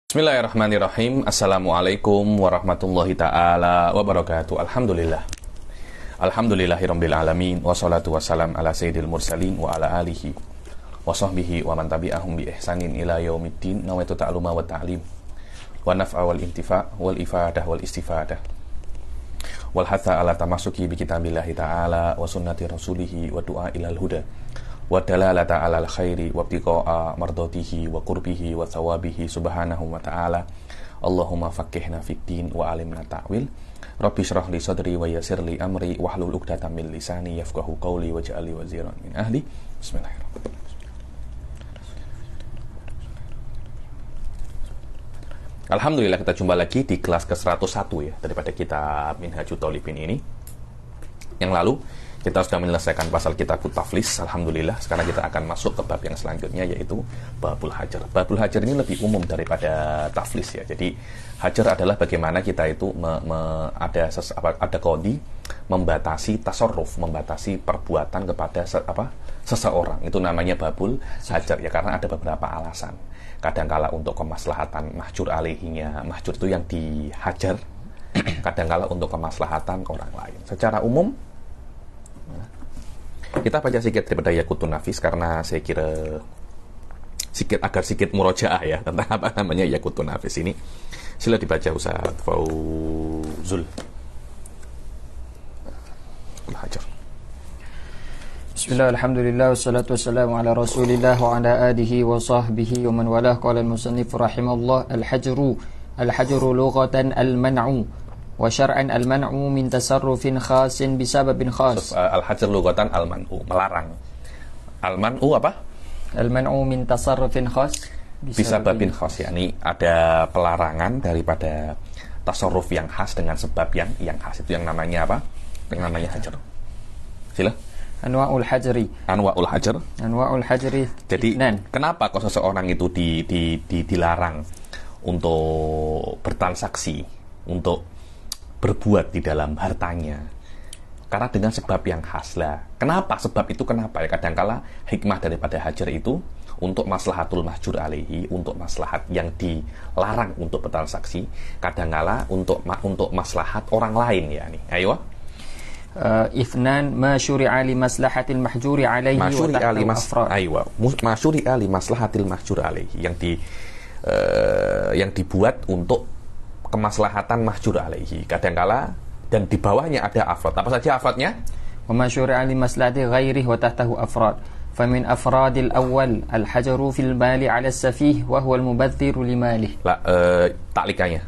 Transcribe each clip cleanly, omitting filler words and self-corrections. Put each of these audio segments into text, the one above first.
Bismillahirrahmanirrahim. Assalamualaikum warahmatullahi ta'ala wabarakatuh. Alhamdulillahirabbil alamin. Wassalatu wassalam ala sayyidil mursalin wa ala alihi wa sahbihi wa man tabi'ahum bi ihsanin ila yaumiddin. Nawaitu ta'luma wa ta'lim wa naf'a wal intifa' wal ifadah wal istifadah wal hatha ala tamasuki bi kitabillahi ta'ala wa sunnati rasulihi wa du'a ilal huda wa dalalata alal khairi wa ibtiqa'a mardatihi wa qurbihi wa thawabihi subhanahu wa ta'ala. Allahumma faqihna fid din wa alimna ta'wil. Rabbi shrah li sadri wa yassir li amri wahlul 'uqdatam min lisani yafqahu qawli waj'al li waziran min ahli. Bismillahirrahmanirrahim. Alhamdulillah, kita jumpa lagi di kelas ke-101 ya daripada kitab Minhajut Thalibin ini. Yang lalu kita sudah menyelesaikan pasal kitabut taflis. Alhamdulillah, sekarang kita akan masuk ke bab yang selanjutnya, yaitu babul hajar. Babul hajar ini lebih umum daripada taflis ya. Jadi hajar adalah bagaimana kita itu ada kodi membatasi tasarruf, membatasi perbuatan kepada seseorang. Itu namanya babul hajar ya, karena ada beberapa alasan. Kadangkala untuk kemaslahatan mahjur alaihinya, mahjur itu yang dihajar. Kadangkala untuk kemaslahatan orang lain. Secara umum kita baca sedikit daripada Yaqutun Nafis, karena saya kira agar sedikit murojaah ya tentang apa namanya Yaqutun Nafis ini. Sila dibaca Ustaz Fauzul. Hajar. Bismillah, alhamdulillah, wassalatu wassalamu ala rasulillah wa ala alihi wa sahbihi wa man walah. Qala al-musannif rahimahullah, al-hajru lughatan al-man'u wa syar'an al-man'u min tasarrufin khasin bisababin khas. Al-hajar lughatan al-man'u, melarang. Al-man'u apa? Al-man'u min tasarrufin khas bisababin khas, yakni ada pelarangan daripada tasarruf yang khas dengan sebab yang khas. Itu yang namanya apa? Yang namanya hajar. Sila. Anwa'ul hajri. Anwa'ul hajar. Anwa'ul hajri. Jadi kenapa kok seseorang itu dilarang untuk bertransaksi, untuk berbuat di dalam hartanya? Karena dengan sebab yang khas lah. Kenapa? Sebab itu kenapa ya? Kadangkala hikmah daripada hajar itu untuk maslahatul mahjur alaihi, untuk maslahat yang dilarang untuk bertransaksi. Kadangkala untuk maslahat orang lain ya nih. Ayo. Ifnan ma syuri'a li maslahatil mahjuri alaihi wa tahtahu afrad. Aywa, ma syuri'a li maslahatil mahjur alaihi, yang dibuat untuk kemaslahatan mahjur alaihi. Kadangkala dan di bawahnya ada afrad. Apa saja afradnya? Wa ma syuri'a li maslahati ghairihi wa tahtahu afrad. Famin afradil awal al-hajaru fil mali 'ala as-safih wa huwa al-mubadziru li malih. Taklikannya.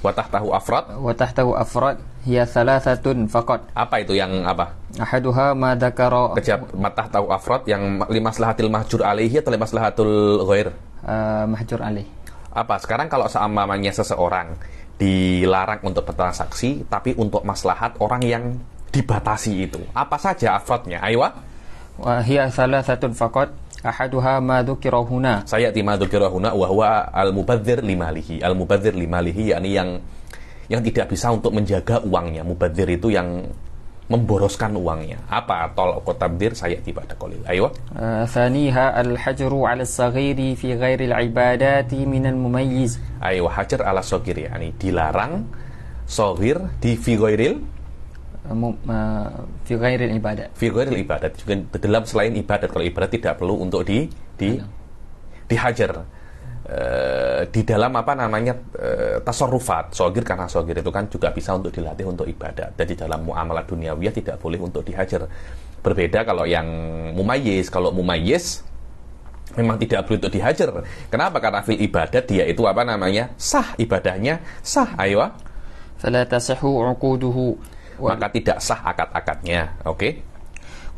Wa tahtahu afrad. Wa tahtahu afrad hiya thalathatun faqat. Apa itu yang apa? Ahaduha ma dzakara. Kejap, matah tahu afrad yang limaslahatil mahjur alaihi atau limaslahatul ghair? Mahjur alaihi. Apa? Sekarang kalau seumpamanya seseorang dilarang untuk bertransaksi tapi untuk maslahat orang yang dibatasi itu, apa saja afradnya? Aywa? Wa hiya thalathatun faqat. Ahaduha ma dzukira huna. Saya ma dzukira huna wa huwa al-mubadzir limalihi. Al-mubadzir limalihi yakni yang tidak bisa untuk menjaga uangnya. Mubadzir itu yang memboroskan uangnya. Apa tol tabdir? Saya tiba ada qalil. Ayo. Thaniha al-hajru 'ala as-saghiri fi ghairi al-ibadati min al-mumayyiz. Ayo, hajar 'ala as-saghir, yakni dilarang saghir di fi ghairil fi ghairil ibadat. Fi ghairil ibadat, juga dalam selain ibadat. Kalau ibadat tidak perlu untuk dihajar. Di dalam apa namanya tasarrufat, sogir, karena sogir itu kan juga bisa untuk dilatih untuk ibadat. Dan di dalam muamalah duniawiyah tidak boleh untuk dihajar. Berbeda kalau yang mumayyiz. Kalau mumayyiz memang tidak perlu untuk dihajar. Kenapa? Karena fil ibadat dia itu apa namanya sah, ibadahnya sah. Ayo. Fala tasihhu 'uquduhu. Maka tidak sah akad-akadnya. Oke.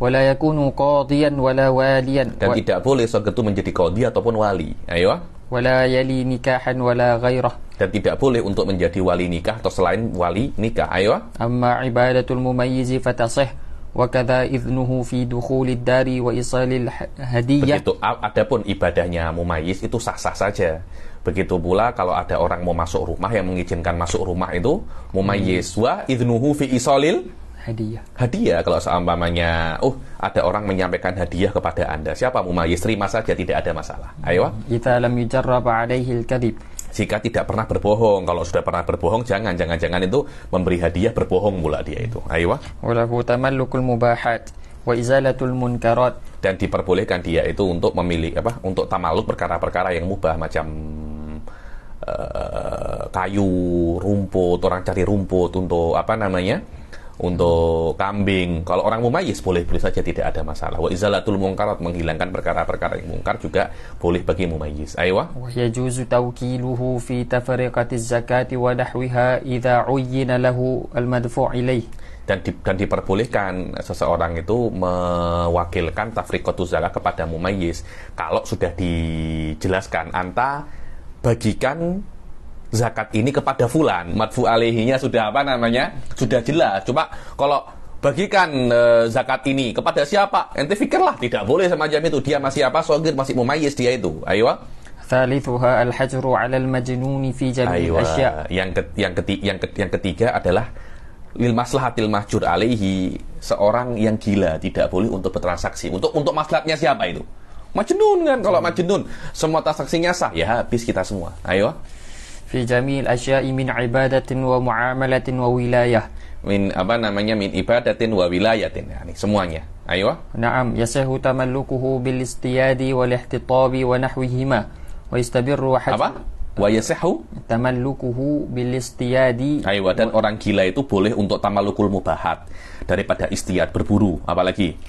Wala yakunu qadiyan wala waliyan. Dan tidak boleh sogir itu menjadi qadi ataupun wali. Ayo. Wala yali nikahan wala ghairah. Dan tidak boleh untuk menjadi wali nikah atau selain wali nikah. Ayo. Amma ibadatul mumayyizi fatasih wa kadza idnuhu fi dukhulid dari wa isalil hadiyah. Begitu. Adapun ibadahnya mumayyiz itu sah-sah saja. Begitu pula kalau ada orang mau masuk rumah, yang mengizinkan masuk rumah itu mumayyiz. Wa idnuhu fi isalil hadiah. Kalau seumpamanya ada orang menyampaikan hadiah kepada Anda, siapa mumayyiz, terima saja, tidak ada masalah. Ayo. Idza lam yujarrab 'alaihi al-kadhib. jika tidak pernah berbohong. Kalau sudah pernah berbohong, jangan itu memberi hadiah berbohong pula dia itu. Ayo. Walahu tamallukul mubahat wa izalatul munkarat. Dan diperbolehkan dia itu untuk memilih untuk tamaluk perkara-perkara yang mubah, macam kayu, rumput, orang cari rumput untuk untuk kambing. Kalau orang mumayyiz boleh-boleh saja, tidak ada masalah. Wa izalatul munkarat, menghilangkan perkara-perkara yang mungkar juga boleh bagi mumayyiz. Aywa. Wa yajuzu tawkiluhu fi tafriqatiz zakati wa nahwiha idza uyyina lahu al-madfu' ilaih. Dan diperbolehkan seseorang itu mewakilkan tafriqatuz zakat kepada mumayyiz kalau sudah dijelaskan, anta bagikan zakat ini kepada fulan, madfu alaihinya sudah sudah jelas. Coba kalau bagikan zakat ini kepada siapa, ente fikirlah, tidak boleh semacam itu. Dia masih shogir, masih mumayyiz dia itu. Ayo. Thalithuha al-hajru 'ala al-majnun fi jami'il asya'. Yang ketiga adalah lil maslahatil mahjur alaihi, seorang yang gila tidak boleh untuk bertransaksi. Untuk maslahatnya siapa itu? Majnun kan, kalau majnun semua transaksinya sah, ya habis kita semua. Ayo. Fi jami'il asya'i min ibadatin wa muamalatin wa wilayah. Min ibadatin wa wilayatin, yani semuanya. Ayo. Na'am, yasahu tamallukuhu bil istiyadi wal ihtitabi wa nahwihima wa yastabirru apa? Wa yasahu tamallukuhu bil istiyadi. Ayo, dan orang gila itu boleh untuk tamallukul mubahat daripada istiyad, berburu, apalagi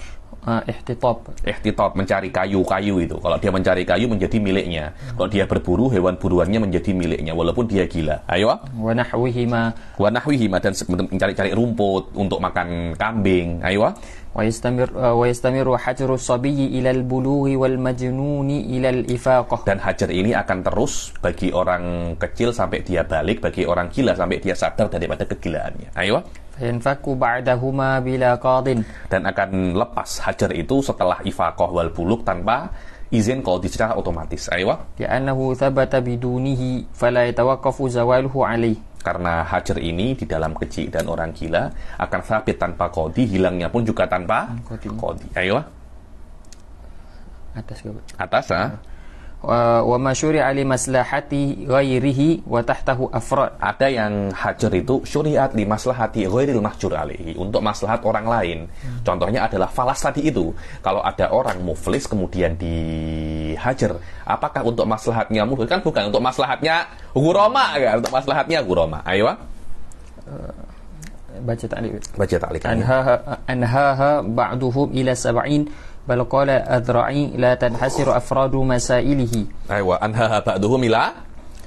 ihtitab, mencari kayu itu. Kalau dia mencari kayu menjadi miliknya. Kalau dia berburu, hewan buruannya menjadi miliknya walaupun dia gila. Ayo. Wa nahwihima dan mencari rumput untuk makan kambing. Ayo. Wa yastamiru hajru sabiyyi ila al-bulughi wal majnuni ila al-ifaqah. Dan hajar ini akan terus bagi orang kecil sampai dia balik, bagi orang gila sampai dia sadar daripada kegilaannya. Ayo. Yanfaku ba'dahuma bila qadin. Dan akan lepas hajar itu setelah ifaqah wal buluk tanpa izin qadhi secara otomatis. Ayo. Li'annahu thabata bidunihi fala yatawaqqafu zawaluhu alaihi. Karena hajar ini di dalam kecil dan orang gila akan sabit tanpa qadhi, hilangnya pun juga tanpa qadhi. Ayo. Atas wa ma syuri'a li maslahati ghairihi wa tahtahu afrad. Ada yang hajar itu syuriat li maslahati ghairil mahjur alaihi, untuk maslahat orang lain. Contohnya adalah falas tadi itu. Kalau ada orang muflis kemudian dihajar, apakah untuk maslahatnya muflis? Kan bukan, untuk maslahatnya ghurama kan, untuk maslahatnya ghurama. Ayo. Baca ta'liq. Anhaha ba'duhum ila 70. Bal qala Adra'i la tanhasiru afradu masailihi. Aywa, anha ba'duhum ila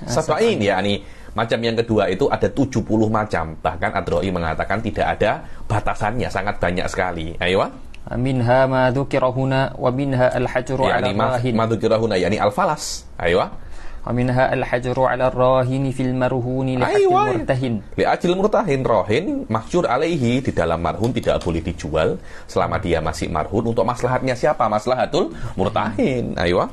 sab'in, yakni macam yang kedua itu ada 70 macam. Bahkan Adra'i mengatakan tidak ada batasannya, sangat banyak sekali. Aywa. Minha ma dzukira huna wa minha al-hajru 'ala ar-rahin. Ma dzukira huna yakni al-falas. Aywa. Wa minha al-hajru 'ala ar-rahin fil marhuni li haqqil murtahin. Li ajil murtahin, rahin mahjur alaihi, di dalam marhun tidak boleh dijual selama dia masih marhun. Untuk maslahatnya siapa? Maslahatul murtahin. Aywa.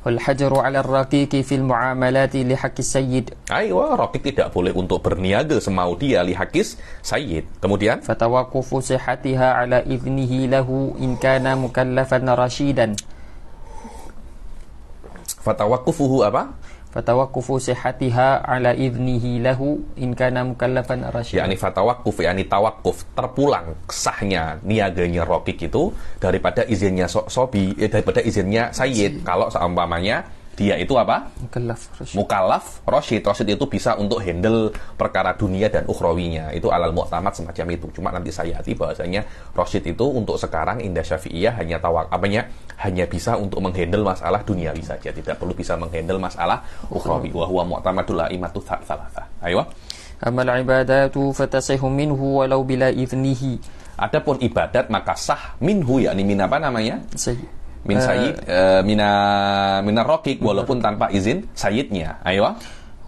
Wal hajru 'ala ar-raqiqi fil muamalati li haqqis sayyid. Aywa, raqiq tidak boleh untuk berniaga semau dia li haqqis sayyid. Kemudian fatawaqqufu sihhatiha 'ala idnihi lahu in kana mukallafan rashidan. Fatawaqqufuhu apa? Fatawaqqufu sihhatiha 'ala idnihi lahu in kana mukallafan rasyidan. Yani fatawaqquf, yani tawaqquf, terpulang sahnya niaganya raqiq itu daripada izinnya daripada izinnya sayyid. Kalau seumpamanya dia itu apa? Mukallaf rasyid. Rasyid itu bisa untuk handle perkara dunia dan ukhrawinya. Itu alal mu'tamad semacam itu. Cuma nanti saya hati bahwasanya rasyid itu untuk sekarang indah Syafi'iyah hanya bisa untuk menghandle masalah duniawi saja, tidak perlu bisa menghandle masalah ukhrawi. Wa huwa mu'tamadul a'immatu tsalatsa. Ayo. Amal ibadatu fatasihu minhu walau bila idnihi. Adapun ibadat maka sah minhu, yakni min apa namanya? Min sayyid, minar raqiq, walaupun tanpa izin sayyidnya. Ayo.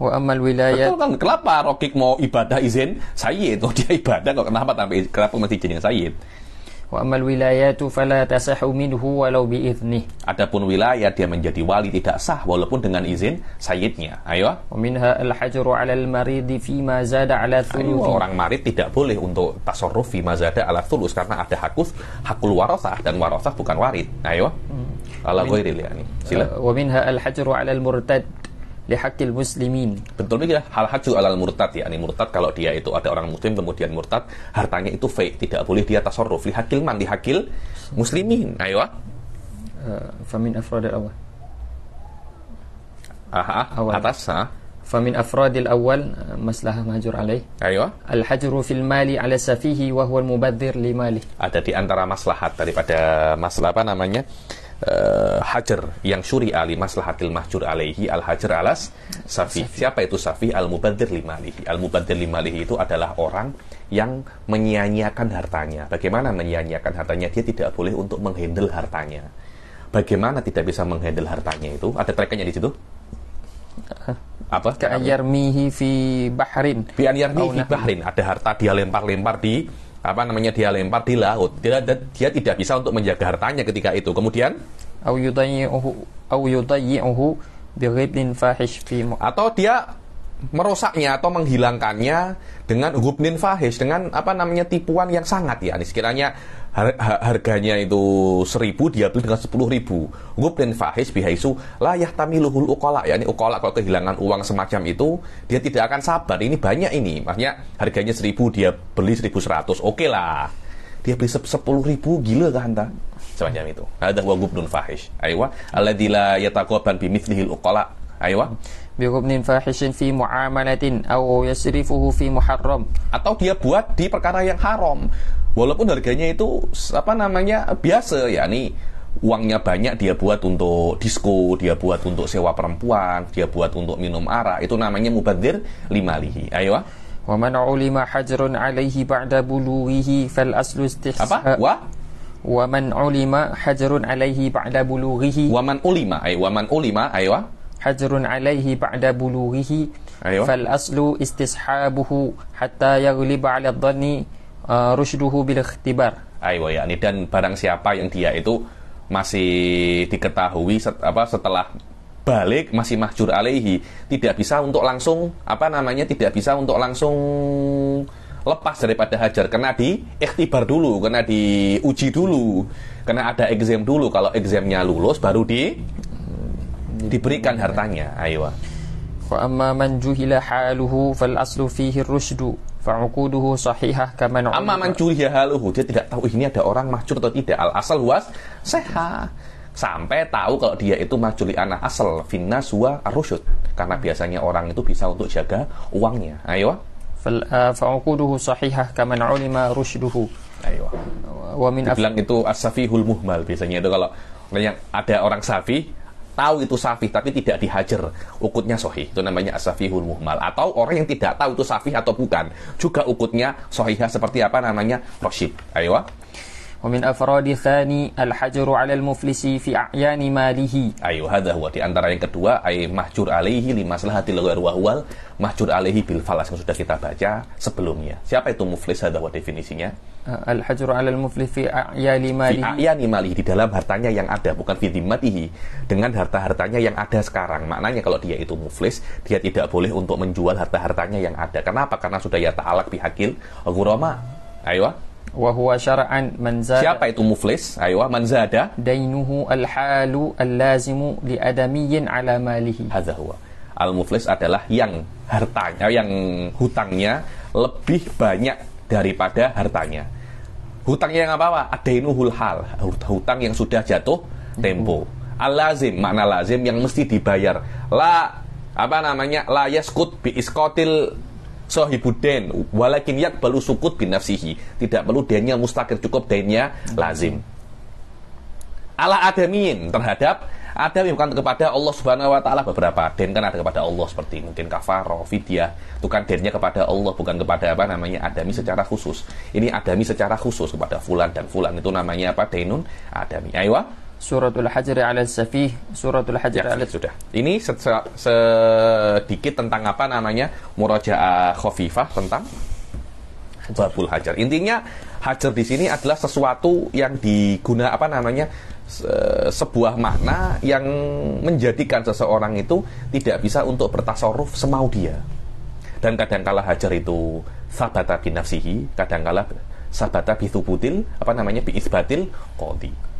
Wa amal wilayat. Betul kan, kenapa raqiq mau ibadah izin sayyid? Oh, dia ibadah kok, kenapa mesti izin sayyid? Wa amal wilayatu fala tasahhu minhu walau bi idnih. Adapun wilayah dia menjadi wali tidak sah walaupun dengan izin sayyidnya. Ayo. Wa minha al-hajru 'ala al-marid fi ma zada 'ala thuluth. Orang marid tidak boleh untuk tasarruf fi ma zada 'ala thuluth karena ada hakul warasah, dan warasah bukan warid. Ayo. Ala ghairil yani. Sila. Wa minha al-hajru 'ala al-murtad lihaqqil muslimin. Betul ya, hal haju alal murtad ya. Ini murtad kalau dia itu ada orang muslim kemudian murtad, hartanya itu fake, tidak boleh dia tasarruf. Lihaqil man, lihaqil muslimin. Ayo. Famin afradil awal. Awal. Atas, Famin afradil awal maslahah mahjur alaih. Ayo. Al-hajru fil mali ala safihi wa huwa al-mubadzir li malih. Ada di antara maslahat daripada masalah apa namanya? Hajar yang syuri'a li maslahatil mahjur alaihi al-hajar alas safi. Siapa itu safi? Al-mubadzir limalihi. Al-mubadzir limalihi itu adalah orang yang menyia-nyiakan hartanya. Bagaimana menyia-nyiakan hartanya? Dia tidak boleh untuk menghandle hartanya. Bagaimana tidak bisa menghandle hartanya itu? Ada tracknya di situ? Apa? Ka'an yarmihi fi bahrin. Bi an yarmihi fi bahrin. Ada harta dia lempar-lempar di dia lempar di laut. Dia tidak bisa untuk menjaga hartanya ketika itu. Kemudian au yudayyi'uhu bi ghibnin fahish fi atau dia merusaknya atau menghilangkannya dengan ghibnin fahish, dengan tipuan yang sangat ya. Sekiranya harganya itu 1.000, dia beli dengan 10.000. Ghibnin fahish bihaisu la yahtamiluhul uqala. Ya, ini uqala kalau kehilangan uang semacam itu dia tidak akan sabar. Ini banyak ini. Maksudnya harganya 1.000 dia beli 1.100. Oke lah. Dia beli 10.000, gila kan anta? Semacam itu. Ada huwa ghibnun fahish. Aywa alladzi la yataqaban bimithlihil uqala. Aywa bi ghibnin fahishin fi muamalatin aw yasrifuhu fi muharram. Atau dia buat di perkara yang haram. Walaupun harganya itu biasa, ya nih uangnya banyak, dia buat untuk disko, dia buat untuk sewa perempuan, dia buat untuk minum arak, itu namanya mubadzir limalihi. Ayo. Wa man ulima hajrun alaihi ba'da bulughihi fal aslu apa? Wa man ulima hajrun alaihi ba'da bulughihi. Wa man ulima, ayo. Hajrun alaihi ba'da bulughihi fal aslu istishabuhu hatta yaghliba 'ala dhanni rusyduhu bil ikhtibar. Ayo ya, ini dan barang siapa yang dia itu masih diketahui setelah balik masih mahjur alaihi, tidak bisa untuk langsung tidak bisa untuk langsung lepas daripada hajar, kena di ikhtibar dulu, kena diuji dulu, kena ada exam dulu. Kalau examnya lulus baru diberikan hartanya. Ayo. Wa amma man juhila haluhu fal aslu fihi rusydu fa'uquduhu sahihah kama amma man juhila haluhu, dia tidak tahu ini ada orang mahjur atau tidak. Al asal was seha, sampai tahu kalau dia itu mahjur li anah asal finnas wa ar-rusyud, karena biasanya orang itu bisa untuk jaga uangnya. Ayo. Fa'uquduhu sahihah kama ulima rusyduhu. Ayo. Wa min bilang itu as-safihul muhmal. Biasanya itu kalau yang ada orang safi, tahu itu safih tapi tidak dihajar, ukutnya sahih, itu namanya as-safihul muhmal. Atau orang yang tidak tahu itu safih atau bukan, juga ukutnya sahihah seperti rasyid. Ayo. Wa min afradi thani al-hajru 'ala al-muflisi fi a'yani malihi. Ayo, hadza huwa, di antara yang kedua ay mahjur alaihi li maslahatil ghair wa huwal mahjur alaihi bil falas, yang sudah kita baca sebelumnya. Siapa itu muflis? Hadza huwa definisinya. Al-hajru 'ala al-muflis fi a'yani malihi. Fi a'yani malihi, di dalam hartanya yang ada, bukan fi dhimmatihi, dengan harta-hartanya yang ada sekarang. Maknanya kalau dia itu muflis, dia tidak boleh untuk menjual harta-hartanya yang ada. Kenapa? Karena sudah ya ta'alaq bihaqil ghurama. Ayo. Wa huwa syar'an man zada. Siapa itu muflis? Ayo, man zada dainuhu al-halu al-lazimu li adamiyyin 'ala malihi. Hadza huwa. Al-muflis adalah yang hartanya, yang hutangnya lebih banyak daripada hartanya. Hutangnya yang apa? Adainuhul hal, hutang yang sudah jatuh tempo. Al-lazim, makna lazim yang mesti dibayar. La la yaskut bi isqatil sohibuden walakin yakbalu sukut bin nafsihi, tidak perlu dennya mustaqir, cukup dennya lazim. Ala adamiin, terhadap adami, bukan kepada Allah Subhanahu wa taala. Beberapa den kan ada kepada Allah, seperti mungkin kafarah, fidyah, itu kan dennya kepada Allah, bukan kepada adami secara khusus. Ini adami secara khusus kepada fulan dan fulan, itu namanya denun adami. Ayo. Suratul Hajr 'ala as-safih, Suratul Hajr 'ala sudah. Ini sedikit tentang murajaah khafifah tentang babul hajar. Intinya hajar di sini adalah sesuatu yang sebuah makna yang menjadikan seseorang itu tidak bisa untuk bertasarruf semau dia. Dan kadangkala hajar itu sabata bi nafsihi, kadangkala sabata bi thubutil bi isbatil qadhi.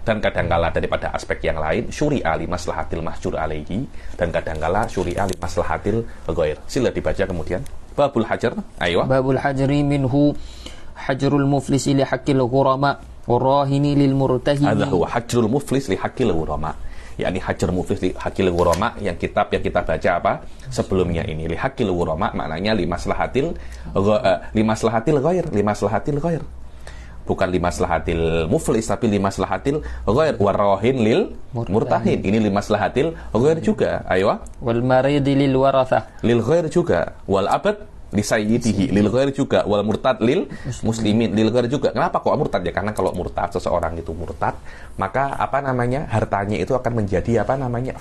Dan kadangkala daripada aspek yang lain syuri'a li maslahatil mahjur alaihi, dan kadangkala syuri'a li maslahatil ghair. Sila dibaca kemudian. Babul hajar. Ayo. Babul hajri minhu hajrul muflisi li haqqil ghurama warahini lil murtahin. Hadza huwa hajrul muflis li haqqil ghurama. Yakni hajar muflis li haqqil ghurama, yang kita baca apa sebelumnya ini. Li haqqil ghurama maknanya li maslahatil ghair, li maslahatil ghair. Bukan li maslahatil muflis tapi li maslahatil ghair, warahin lil murtahin. Ini li maslahatil ghair juga. Ayo. Wal maridi lil warathah. Lil ghair juga. Wal abad li sayyidihi lil ghair juga. Wal murtad lil muslimin lil ghair juga. Kenapa kok murtad ya? Karena kalau murtad, seseorang itu murtad, maka hartanya itu akan menjadi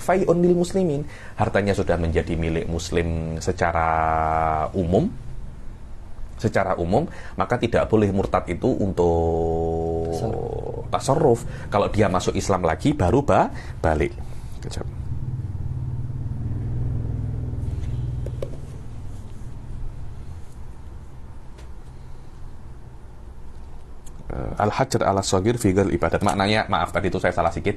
fai'un lil muslimin. Hartanya sudah menjadi milik muslim secara umum, maka tidak boleh murtad itu untuk tasarruf. Kalau dia masuk Islam lagi baru balik. Kejap. Al-hajr ala shagir fi ghal ibadat. Maknanya, maaf tadi itu saya salah sedikit.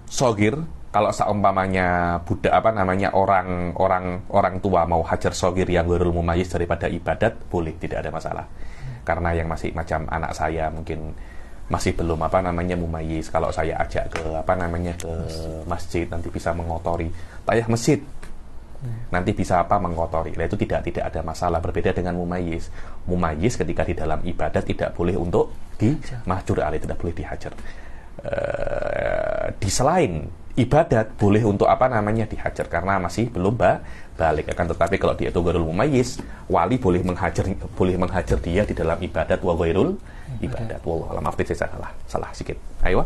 Shagir, kalau seumpamanya budak orang tua mau hajar shagir yang ghairul mumayyiz daripada ibadat, boleh, tidak ada masalah. Karena yang masih macam anak saya mungkin masih belum mumayyiz, kalau saya ajak ke ke masjid nanti bisa mengotori tayah masjid. Nanti bisa mengotori. Nah, itu tidak ada masalah. Berbeda dengan mumayyiz. Mumayyiz ketika di dalam ibadat tidak boleh untuk mahjur alaih, tidak boleh dihajar. Di selain ibadat boleh untuk dihajar karena masih belum balik. Akan tetapi kalau dia itu ghairul mumayyiz, wali boleh menghajar dia di dalam ibadat wa ghairul ibadat. Wallahu a'lam. Maaf saya salah sedikit. Ayo.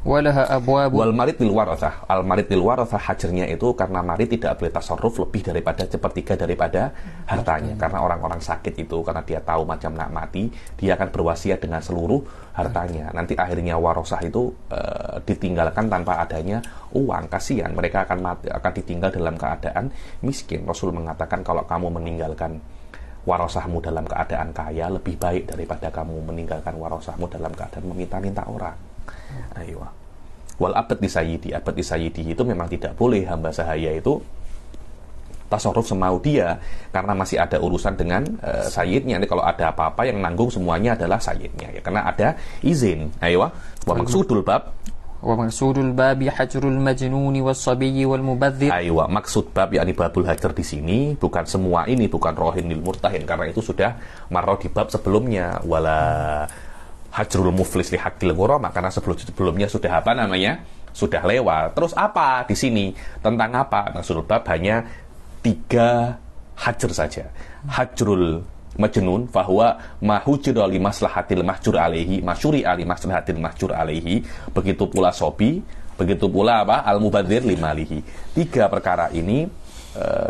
Walaha abwabu. Wal marid lil warathah. Al marid lil warathah, hajarnya itu karena marid tidak boleh tasarruf lebih daripada sepertiga daripada hartanya. Karena orang-orang sakit itu, karena dia tahu macam nak mati, dia akan berwasiat dengan seluruh hartanya. Nanti akhirnya warasah itu ditinggalkan tanpa adanya uang. Kasihan, mereka akan ditinggal dalam keadaan miskin. Rasul mengatakan kalau kamu meninggalkan warasahmu dalam keadaan kaya, lebih baik daripada kamu meninggalkan warasahmu dalam keadaan meminta-minta orang. Ayo. Wal abad di sayyidi itu memang tidak boleh hamba sahaya itu tasarruf semau dia, karena masih ada urusan dengan sayyidnya. Jadi kalau ada apa-apa yang nanggung semuanya adalah sayyidnya ya, karena ada izin. Ayo. Wa maksudul bab hajrul majnuni was-sabiyyi wal mubadzir. Ayo, maksud bab yakni babul hajar di sini bukan semua ini, bukan rohin lil murtahin, karena itu sudah marra di bab sebelumnya. Wala hajrul muflis li haqqil ghurama, karena sebelumnya sudah sudah lewat. Terus apa di sini? Tentang apa? Maksudul bab hanya 3 hajar saja. Hajrul majnun fahuwa mahujra li maslahatil mahjur alaihi, masyuri ali maslahatil mahjur alaihi. Begitu pula sobi, begitu pula al mubadzir limalihi. 3 perkara ini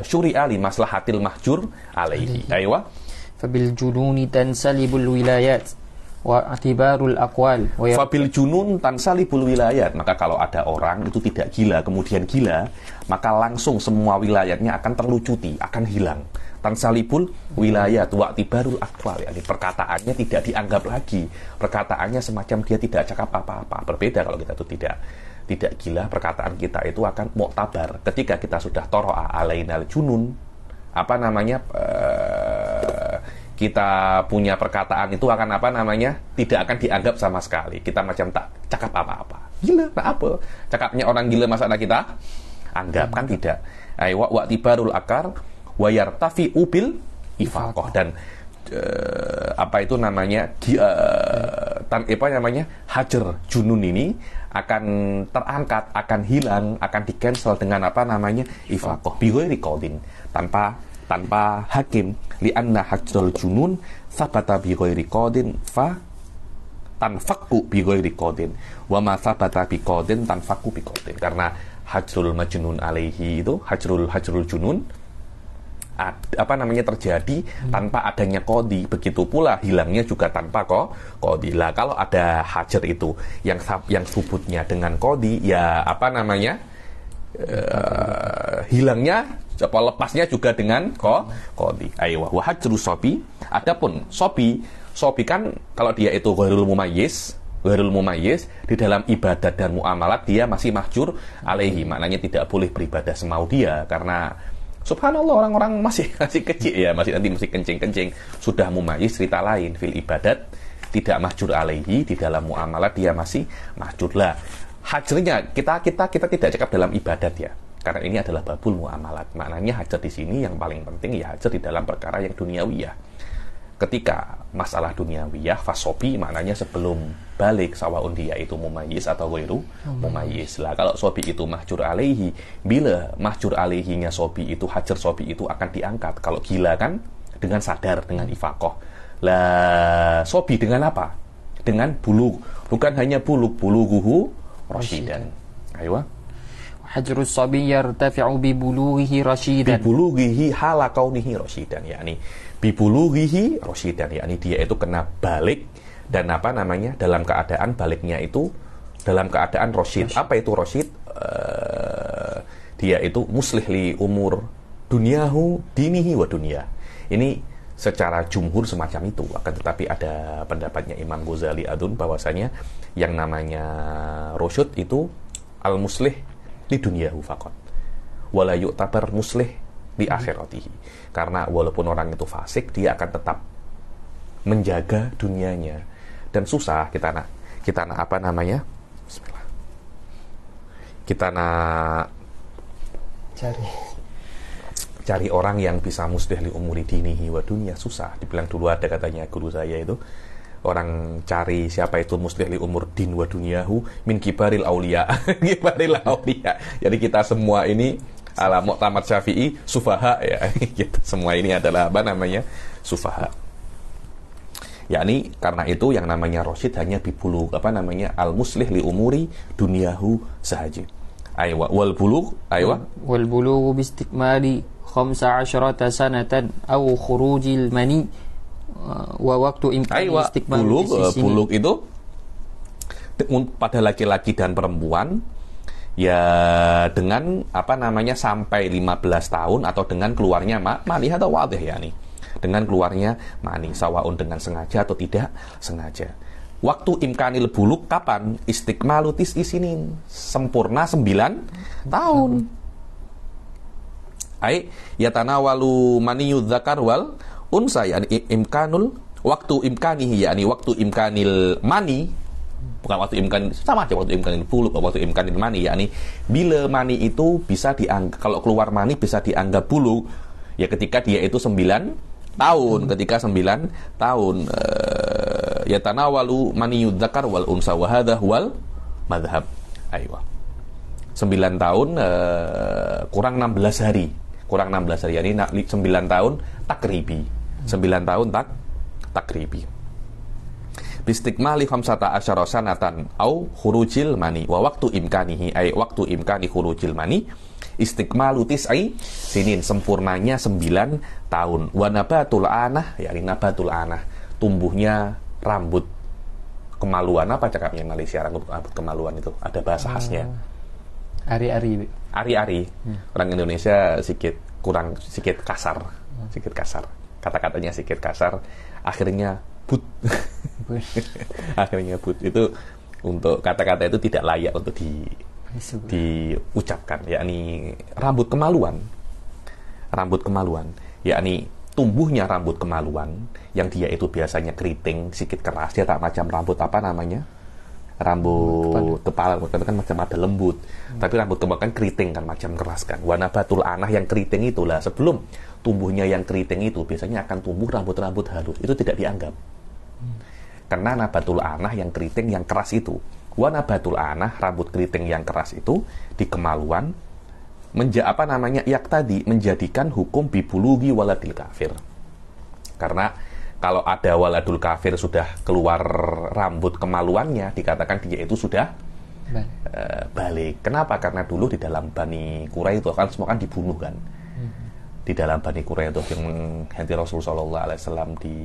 syuri'a li maslahatil mahjur alaihi. Aywa. Fabil jununi tansalibul wilayat wa atibarul aqwal. Fabil junun tansalibul wilayat. Maka kalau ada orang itu tidak gila kemudian gila, maka langsung semua wilayatnya akan terlucuti, akan hilang. Tansalibul wilayat wa atibarul aqwal, yakni perkataannya tidak dianggap lagi. Perkataannya semacam dia tidak cakap apa-apa. Berbeda kalau kita itu tidak gila, perkataan kita itu akan mu'tabar. Ketika kita sudah toro'a alainal junun, kita punya perkataan itu akan tidak akan dianggap sama sekali. Kita macam tak cakap apa-apa. Gila, apa? Cakapnya orang gila masa kita anggap, kan tidak. Wa tibarul akar wa yartafi ubil ifaqah. Dan hajar junun ini akan terangkat, akan hilang, akan di-cancel dengan ifaqah bi ghairi qadin, tanpa hakim. Lianna hajrul junun sabata bi ghairi qadin fa tanfaqu bi ghairi qadin wa ma sabata bi qadin tanfaqu bi qadin. Karena hajrul majnun alaihi itu hajrul junun terjadi tanpa adanya qadi, begitu pula hilangnya juga tanpa qadi. Lah kalau ada hajar itu yang subutnya dengan qadi, ya hilangnya lepasnya juga dengan qadi. Ayo, wa hajru sobi. Adapun sobi kan kalau dia itu ghairul mumayyiz, ghairul mumayyiz, di dalam ibadat dan muamalat dia masih mahjur alaihi, maknanya tidak boleh beribadah semau dia, karena subhanallah orang-orang masih kecil ya, masih kencing-kencing, sudah mumayyiz cerita lain. Fil ibadat tidak mahjur alaihi, di dalam muamalat dia masih mahjur. Lah hajarnya kita tidak cakap dalam ibadat ya, karena ini adalah babul muamalat. Maknanya hajar di sini yang paling penting ya hajar di dalam perkara yang duniawiyah. Ketika masalah duniawiyah fasobi, maknanya sebelum balik sawaun dia itu mumayyiz atau ghairu mumayyiz. Lah kalau sobi itu mahjur alaihi, bila mahjur alaihinya sobi itu, hajar sobi itu akan diangkat. Kalau gila kan dengan sadar, dengan ifaqoh. Lah sobi dengan apa? Dengan bulug. Bukan hanya buluguhu rasyidan. Ayo. Hajrus sabi yartafi'u bi bulughihi rasyidan. Bi bulughihi hala kaunihi rasyidan, yakni bi bulughihi rasyidan, yakni dia itu kena balik dan apa namanya? Dalam keadaan baliknya itu dalam keadaan rasyid. Apa itu rasyid? Dia itu muslih li umur dunyahu dinihi wa dunya. Ini secara jumhur semacam itu, akan tetapi ada pendapatnya Imam Ghazali adun bahwasanya yang namanya rasyid itu al muslih di dunyahu faqat wala yu'tabar muslih di akhiratihi, karena walaupun orang itu fasik dia akan tetap menjaga dunianya. Dan susah kita nak apa namanya, bismillah, kita nak cari orang yang bisa muslih li umuri dinihi wa dunya, susah. Dibilang dulu ada katanya guru saya itu, orang cari siapa itu muslih li umur din wa dunyahu min kibaril aulia. Kibaril aulia. Jadi kita semua ini ala Mu'tamad Syafi'i sufaha ya. Kita semua ini adalah apa namanya? Sufaha. Yakni karena itu yang namanya rasyid hanya bibulu apa namanya? Al muslih li umuri dunyahu sahaja. Aywa wal bulugh, aywa wal bulugh bi istikmali 15 sanatan aw khurujil mani wa waktu imkan istiqbal. Bulug itu pada laki-laki dan perempuan ya dengan apa namanya sampai 15 tahun atau dengan keluarnya mani atau wadih ya nih, dengan keluarnya mani sawaun dengan sengaja atau tidak sengaja. Waktu imkanil bulug kapan? Istiqmalu tis'isinin, sempurna 9 tahun. Ai yatanawalu maniyudz zakar wal unsa, yani imkanul waktu imkanihi, yakni waktu imkanil mani, bukan waktu imkan sama aja, waktu imkanil bulug, waktu imkanil mani, yakni bila mani itu bisa dianggap, kalau keluar mani bisa dianggap bulug ya ketika dia itu 9 tahun. Ketika 9 tahun ya tanawalu maniyudz zakar wal unsa wa hadha huwal madhhab. Aywa 9 tahun kurang 16 hari, yakni 9 tahun takribi. 9 tahun takribi. Bistikmali 15 sanatan au khurujil mani wa waktu imkanihi ay waktu imkani khurujil mani istikmalu tis'i sinin, sempurnanya 9 tahun. Wa nabatul anah, yakni nabatul anah, tumbuhnya rambut kemaluan. Apa cakapnya Malaysia rambut kemaluan itu? Ada bahasa khasnya. Ari-ari. Orang Indonesia sedikit kasar. Kata-katanya sedikit kasar, akhirnya but. Akhirnya but. Itu untuk kata-kata itu tidak layak untuk diucapkan, yakni rambut kemaluan, yakni tumbuhnya rambut kemaluan yang dia itu biasanya keriting, sedikit keras, dia tak macam rambut apa namanya, rambut kepala kan macam ada lembut, tapi rambut kepala kan keriting kan macam keras kan. Wanabatul anah yang keriting itulah, sebelum tumbuhnya yang keriting itu biasanya akan tumbuh rambut-rambut halus, itu tidak dianggap. Karena nabatul anah yang keriting yang keras itu, wanabatul anah rambut keriting yang keras itu di kemaluan menjadikan hukum bibulugi waladil kafir. Karena kalau ada waladul kafir sudah keluar rambut kemaluannya, dikatakan dia itu sudah balik. Kenapa? Karena dulu di dalam Bani Quraisy itu kan semua kan dibunuh kan. Di dalam Bani Quraisy itu yang mengganti Rasul sallallahu alaihi wasallam di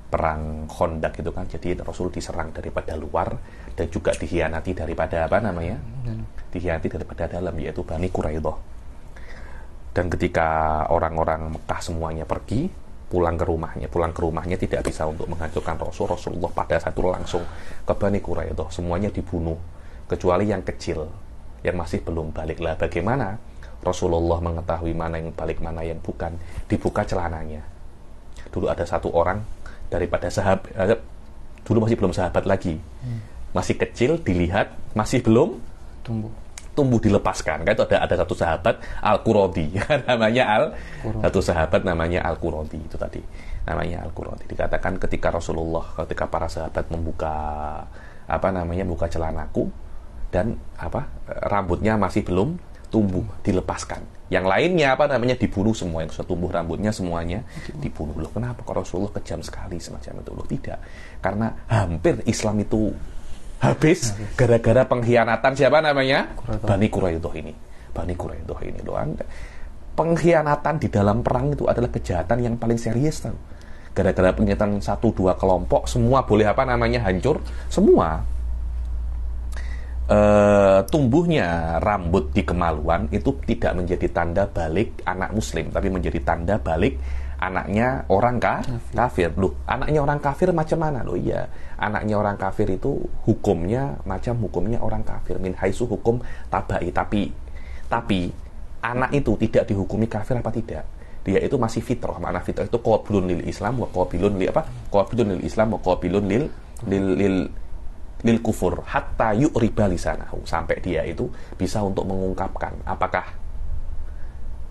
perang Khandaq itu kan, jadi Rasul diserang daripada luar dan juga dikhianati daripada dikhianati daripada dalam, yaitu Bani Quraidah. Dan ketika orang-orang Mekah semuanya pergi, pulang ke rumahnya tidak bisa untuk menghancurkan Rasulullah pada saat itu langsung ke Bani Quraidah, semuanya dibunuh kecuali yang kecil yang masih belum balik. Lah bagaimana Rasulullah mengetahui mana yang balik mana yang bukan? Dibuka celananya. Dulu ada satu orang daripada sahabat, dulu masih belum sahabat lagi, masih kecil, dilihat masih belum tumbuh dilepaskan. Kan itu ada satu sahabat Al-Quradi namanya satu sahabat namanya Al-Quradi, itu tadi namanya Al-Quradi. Dikatakan ketika para sahabat membuka buka celanaku dan rambutnya masih belum tumbuh, dilepaskan. Yang lainnya dibunuh semua, yang sudah tumbuh rambutnya semuanya dibunuh. Loh, kenapa kok Rasulullah kejam sekali semacam itu? Loh, tidak. Karena hampir Islam itu habis gara-gara pengkhianatan siapa namanya? Bani Quraidah ini. Bani Quraidah ini loh. Pengkhianatan di dalam perang itu adalah kejahatan yang paling serius tahu. Gara-gara pengkhianatan 1-2 kelompok semua boleh hancur semua. Tumbuhnya rambut di kemaluan itu tidak menjadi tanda balik anak muslim, tapi menjadi tanda balik anaknya orang kafir. Loh, anaknya orang kafir macam mana? Loh iya, anaknya orang kafir itu hukumnya macam hukumnya orang kafir, min haitsu hukum tabai. Tapi anak itu tidak dihukumi kafir apa tidak? Dia itu masih fitrah. Makna fitrah itu qabilun lil Islam wa qabilun lil Islam wa qabilun lil kufur hatta yu'riba lisanahu, sampai dia itu bisa untuk mengungkapkan apakah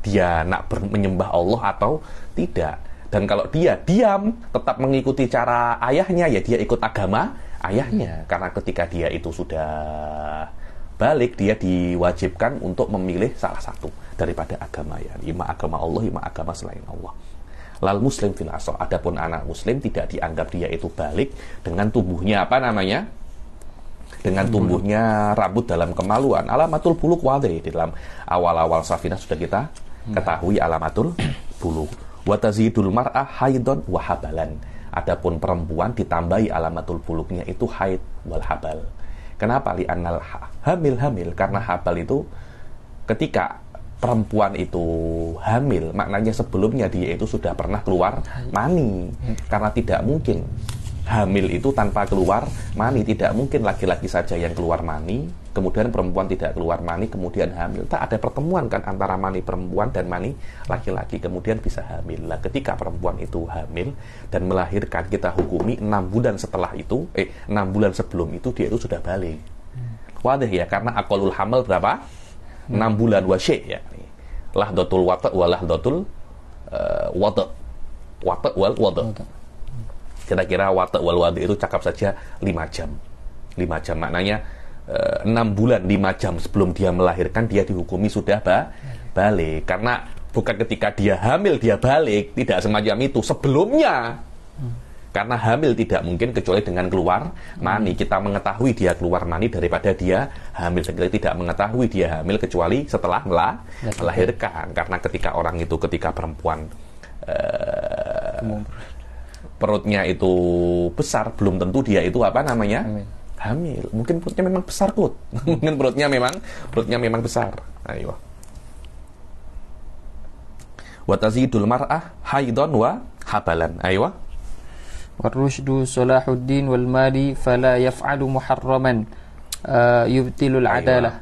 dia nak menyembah Allah atau tidak. Dan kalau dia diam tetap mengikuti cara ayahnya, ya dia ikut agama ayahnya. Karena ketika dia itu sudah balik, dia diwajibkan untuk memilih salah satu daripada agama, ya ima agama Allah, ima agama selain Allah. Lal muslim fil asal, adapun anak muslim tidak dianggap dia itu balik dengan tumbuhnya dengan tumbuhnya rambut dalam kemaluan. Alamatul buluk wadih, di dalam awal-awal Safinah sudah kita ketahui alamatul buluk. Wa tazidul mar'ah haidon wa habalan. Adapun perempuan ditambahi alamatul buluknya itu haid wal habal. Kenapa? Li'annal hamil, karena habal itu ketika perempuan itu hamil, maknanya sebelumnya dia itu sudah pernah keluar mani. Karena tidak mungkin hamil itu tanpa keluar mani, tidak mungkin laki-laki saja yang keluar mani, kemudian perempuan tidak keluar mani, kemudian hamil. Tak ada pertemuan kan antara mani perempuan dan mani laki-laki, kemudian bisa hamil. Lah ketika perempuan itu hamil dan melahirkan, kita hukumi 6 bulan setelah itu, 6 bulan sebelum itu dia itu sudah balik. Wadah ya, karena aqallul hamal berapa? 6 bulan wasyai ya. Lahdatul wata' wa lahdatul wata' wal wata'. Kira-kira wata' wal wada itu cakap saja 5 jam. 5 jam maknanya 6 bulan 5 jam sebelum dia melahirkan dia dihukumi sudah balik. Karena bukan ketika dia hamil dia balik, tidak semacam itu, sebelumnya. Karena hamil tidak mungkin kecuali dengan keluar mani. Kita mengetahui dia keluar mani daripada dia hamil. Kita tidak mengetahui dia hamil kecuali setelah melahirkan. Karena ketika perempuan perutnya itu besar, belum tentu dia itu hamil. Mungkin perutnya memang besar kot. Mungkin perutnya memang besar. Ayo. Wa tazidul mar'ah haidon wa habalan. Ayo. Warushdu salahuddin wal mali fala yaf'alu muharraman yubtilul adalah.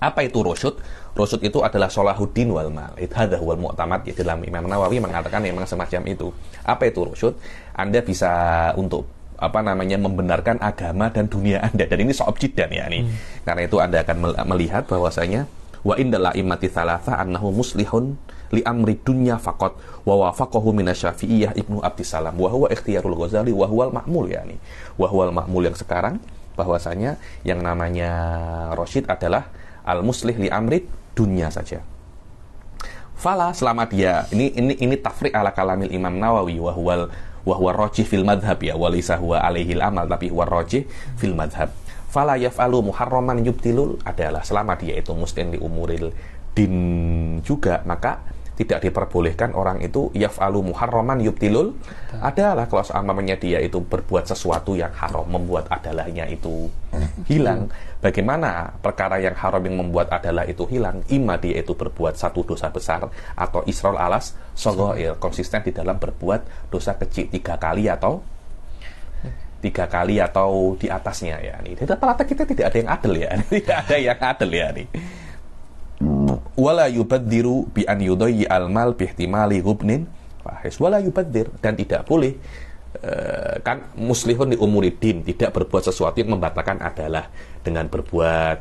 Apa itu rusyud? Rusyud itu adalah salahuddin wal mal. Hadza huwal mu'tamad, ya, dalam Imam Nawawi mengatakan memang semacam itu. Apa itu rusyud? Anda bisa untuk membenarkan agama dan dunia Anda, dan ini so'ab jiddan ya nih. Karena itu Anda akan melihat bahwasanya wa indal a'immati thalatha annahu muslihun li amri dunya faqat wa wafaqahu minasyafi'iyah Ibnu Abdissalam wa huwa ikhtiyarul Ghazali wa huwal ma'mul ya nih. Wa huwal ma'mul yang sekarang bahwasanya yang namanya rasyid adalah al-muslih li amri dunia saja. Fala, selama dia ini tafriq ala kalamil Imam Nawawi wa huwa rajih fil madhab ya, walisa huwa alaihil amal, tapi huwa rajih fil madhab. Fala yaf'alu muharraman yubtilul adalah selama dia itu muslim li umuril din juga, maka tidak diperbolehkan orang itu yaf'alu muharraman yubtilul adalah. Kalau seumpamanya dia itu berbuat sesuatu yang haram, membuat adalahnya itu hilang. Bagaimana perkara yang haram yang membuat adalah itu hilang? Imma dia itu berbuat satu dosa besar, atau isrol alas shaghair, konsisten di dalam berbuat dosa kecil 3 kali atau di atasnya ya. Nih, rata-rata kita tidak ada yang adil ya. Tidak ada yang adil ya nih. Wala yubadziru bi an yudayyi al-mal bi ihtimali ghubnin fahish. Wala yubadir, dan tidak boleh kan muslihun li umuridin, tidak berbuat sesuatu yang membatalkan adalah dengan berbuat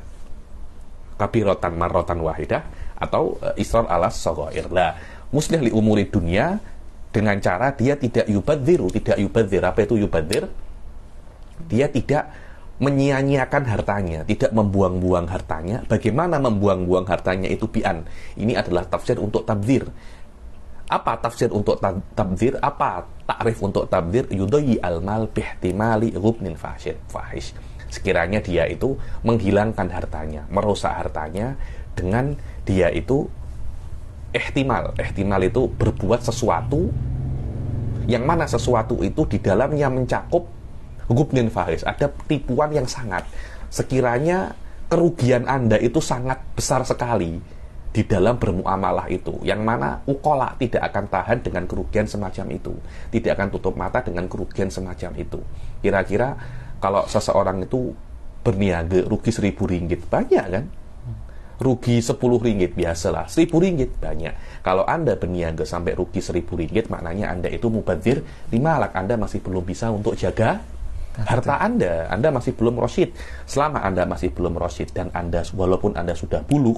kabiratan marratan wahidah atau israr alas shaghair. Lah, muslih li umuri dunia dengan cara dia tidak yubadziru, tidak yubadir. Apa itu yubadir? Dia tidak menyia-nyiakan hartanya, tidak membuang-buang hartanya. Bagaimana membuang-buang hartanya itu bi'an? Ini adalah tafsir untuk tabdzir. Apa tafsir untuk tabdzir? Apa takrif untuk tabdzir? Yudayyi al-mal bihtimali ghubnin fahish. Sekiranya dia itu menghilangkan hartanya, merusak hartanya dengan dia itu ihtimal. Ihtimal itu berbuat sesuatu yang mana sesuatu itu di dalamnya mencakup ghubnin fahish, ada tipuan yang sangat. Sekiranya kerugian Anda itu sangat besar sekali di dalam bermuamalah itu, yang mana ukola tidak akan tahan dengan kerugian semacam itu, tidak akan tutup mata dengan kerugian semacam itu. Kira-kira kalau seseorang itu berniaga rugi 1.000 ringgit, banyak kan? Rugi 10 ringgit biasalah, 1.000 ringgit banyak. Kalau Anda berniaga sampai rugi 1.000 ringgit, maknanya Anda itu mubadzir 5 lak. Anda masih belum bisa untuk jaga harta Anda masih belum rosyid. Selama Anda masih belum rosyid, dan Anda walaupun Anda sudah bulughh,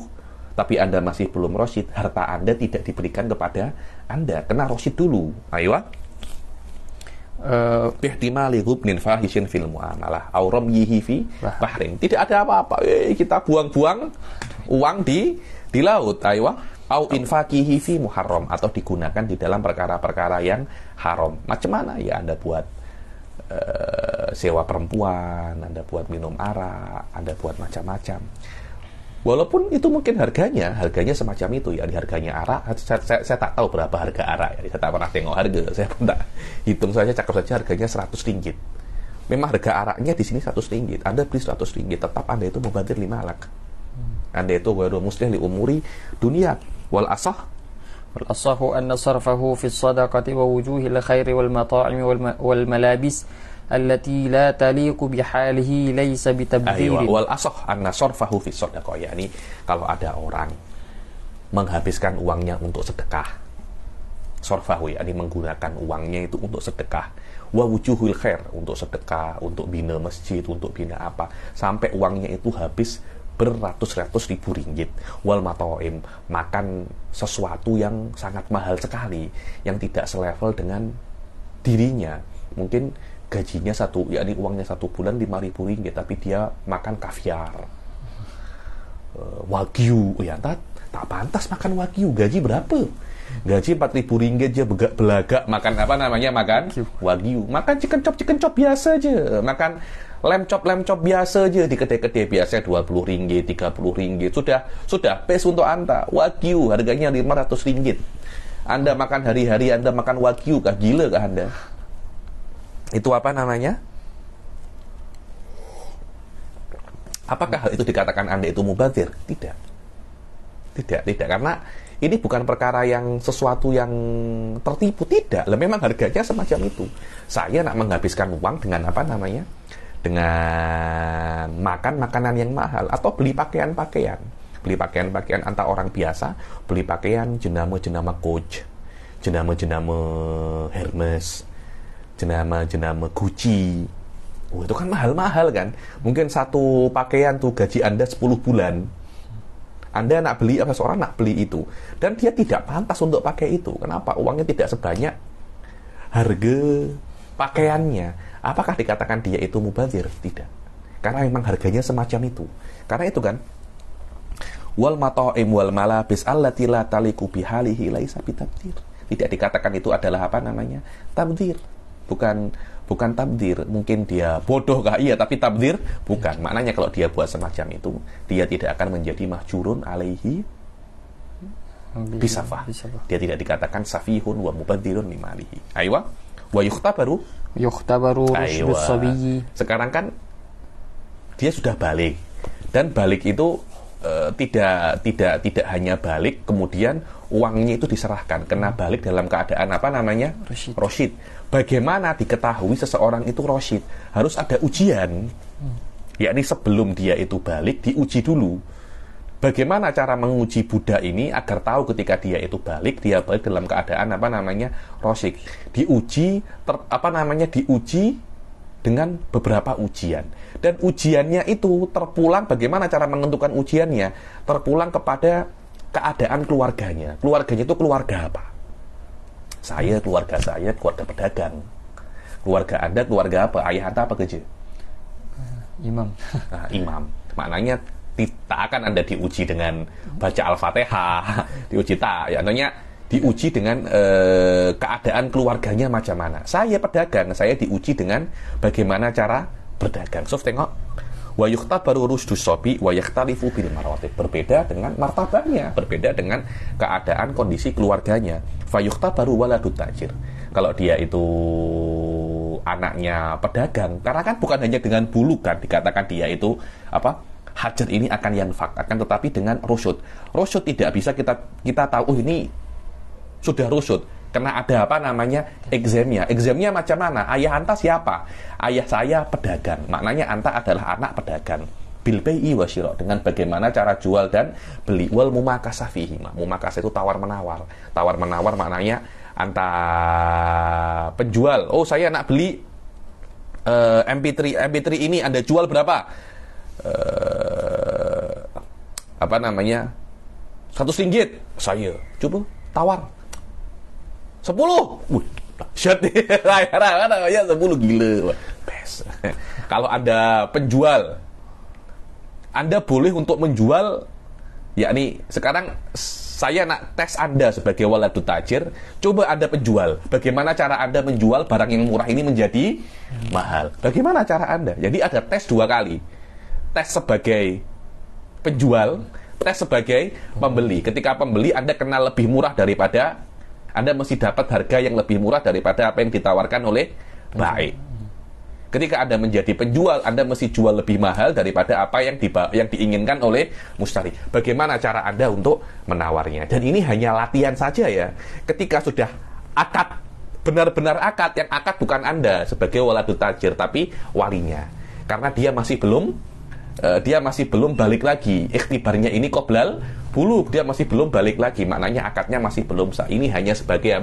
tapi Anda masih belum rosyid, harta Anda tidak diberikan kepada Anda. Kena rosyid dulu. Ayo. Bihtimali ghubnin fahishin fil muamalah aw ramyihi fi bahrin. Tidak ada apa-apa. Kita buang-buang uang di laut. Ayo. Au infaqihi fi muharram, atau digunakan di dalam perkara-perkara yang haram. Macam mana ya Anda buat sewa perempuan, Anda buat minum arak, Anda buat macam-macam. Walaupun itu mungkin harganya semacam itu ya, harganya arak. Saya tak tahu berapa harga arak ya. Saya tak pernah tengok harga. Saya pun tak hitung saja, cakap saja harganya 100 ringgit. Memang harga araknya di sini 100 ringgit. Anda beli 100 ringgit, tetap Anda itu mubadzir 5 lak. Anda itu ghairu muslih li umuri dunia. Wal asah أن صرفه في الصدقة ووجوه الخير والمطاعم والملابس التي لا تليق بحاله ليس بتبذير. Wal asah anna sarfahu fi shadaqah, yakni kalau ada orang menghabiskan uangnya untuk sedekah, sarfahu yakni menggunakan uangnya itu untuk sedekah, wa wujuhul khair, untuk sedekah, untuk bina masjid, untuk bina apa, sampai uangnya itu habis beratus-ratus ribu ringgit. Wal matoim, makan sesuatu yang sangat mahal sekali, yang tidak selevel dengan dirinya. Mungkin gajinya yakni uangnya 1 bulan 5.000 ringgit, tapi dia makan kaviar, wagyu. Ya tak pantas makan wagyu. Gaji berapa? Gaji 4.000 ringgit aja belagak makan makan wagyu. Makan chicken chop biasa aja. Makan lem chop biasa aja di kedai-kedai biasa 20 ringgit, 30 ringgit. Sudah pas untuk Anda. Wagyu harganya 500 ringgit. Anda makan hari-hari, Anda makan wagyu, kah gila kah Anda? Itu apa namanya? Apakah hal itu dikatakan Anda itu mubadzir? Tidak, karena ini bukan perkara yang sesuatu yang tertipu, tidak. Lah memang harganya semacam itu. Saya nak menghabiskan uang dengan dengan makan makanan yang mahal, atau beli pakaian-pakaian antara orang biasa, beli pakaian jenama Coach, jenama Hermes, jenama Gucci. Itu kan mahal-mahal kan. Mungkin satu pakaian tuh gaji Anda 10 bulan. Anda nak beli, seorang nak beli itu, dan dia tidak pantas untuk pakai itu. Kenapa? Uangnya tidak sebanyak harga pakaiannya. Apakah dikatakan dia itu mubadzir? Tidak. Karena memang harganya semacam itu. Karena itu kan, wal mata'im wal malabis allati la taliqu bihalihi laisa bitabdzir. Tidak dikatakan itu adalah tabdzir. Bukan tabdzir. Mungkin dia bodoh kah? Iya, tapi tabdzir bukan. Maknanya kalau dia buat semacam itu, dia tidak akan menjadi mahjurun alaihi bisafah. Dia tidak dikatakan safihun wa mubadzirun limalihi. Aywa, wa yukhtabaru rushdus sabiyyi. Sekarang kan dia sudah balik, dan balik itu tidak hanya balik kemudian uangnya itu diserahkan, kena balik dalam keadaan apa namanya? Rasyid. Bagaimana diketahui seseorang itu rasyid? Harus ada ujian. Yakni sebelum dia itu balik diuji dulu. Bagaimana cara menguji budak ini agar tahu ketika dia itu balik, dia balik dalam keadaan apa namanya? Rasyid. Diuji diuji dengan beberapa ujian. Dan ujiannya itu terpulang, bagaimana cara menentukan ujiannya? Terpulang kepada keadaan keluarganya. Keluarganya itu keluarga apa? Keluarga saya, keluarga pedagang. Keluarga Anda, keluarga apa? Ayah Anda apa kerja? Imam. Nah, imam. Maknanya tak akan Anda diuji dengan baca Al-Fatihah, diuji dengan keadaan keluarganya macam mana. Saya pedagang, saya diuji dengan bagaimana cara berdagang. So, tengok, wa yukhtabaru rushdus sabi wa yakhtalifu bil maratib. Berbeda dengan martabatnya, berbeda dengan keadaan kondisi keluarganya. Fa yukhtabaru waladut tajir. Kalau dia itu anaknya pedagang, karena kan bukan hanya dengan bulu kan dikatakan dia itu hajat ini akan yanfak, akan tetapi dengan rusyud. Rusyud tidak bisa kita tahu ini sudah rusyud, karena ada apa namanya examnya. Examnya macam mana? Ayah anta siapa? Ayah saya pedagang. Maknanya anta adalah anak pedagang. Bil bai'i wa syira, dengan bagaimana cara jual dan beli. Wal mumakasah fihi. Mumakasah itu tawar menawar. Tawar menawar maknanya anta penjual. Oh, saya nak beli MP3 ini, Anda jual berapa? 100 ringgit. Saya coba tawar 10. Shot nih. Ya 10 gila. Best. Kalau Anda penjual, Anda boleh untuk menjual, yakni sekarang saya nak tes Anda sebagai waladut tajir. Coba Anda penjual. Bagaimana cara Anda menjual barang yang murah ini menjadi mahal? Bagaimana cara Anda? Jadi ada tes 2 kali. Tes sebagai penjual, tes sebagai pembeli. Ketika pembeli Anda kenal lebih murah daripada, Anda mesti dapat harga yang lebih murah daripada apa yang ditawarkan oleh baik. Ketika Anda menjadi penjual, Anda mesti jual lebih mahal daripada apa yang diinginkan oleh mustari. Bagaimana cara Anda untuk menawarnya? Dan ini hanya latihan saja ya. Ketika sudah akad, benar-benar akad, yang akad bukan Anda sebagai waladut tajir, tapi walinya. Karena dia masih belum balik lagi. Ikhtibarnya ini qoblal bulu, dia masih belum balik lagi. Maknanya akadnya masih belum sah. Ini hanya sebagai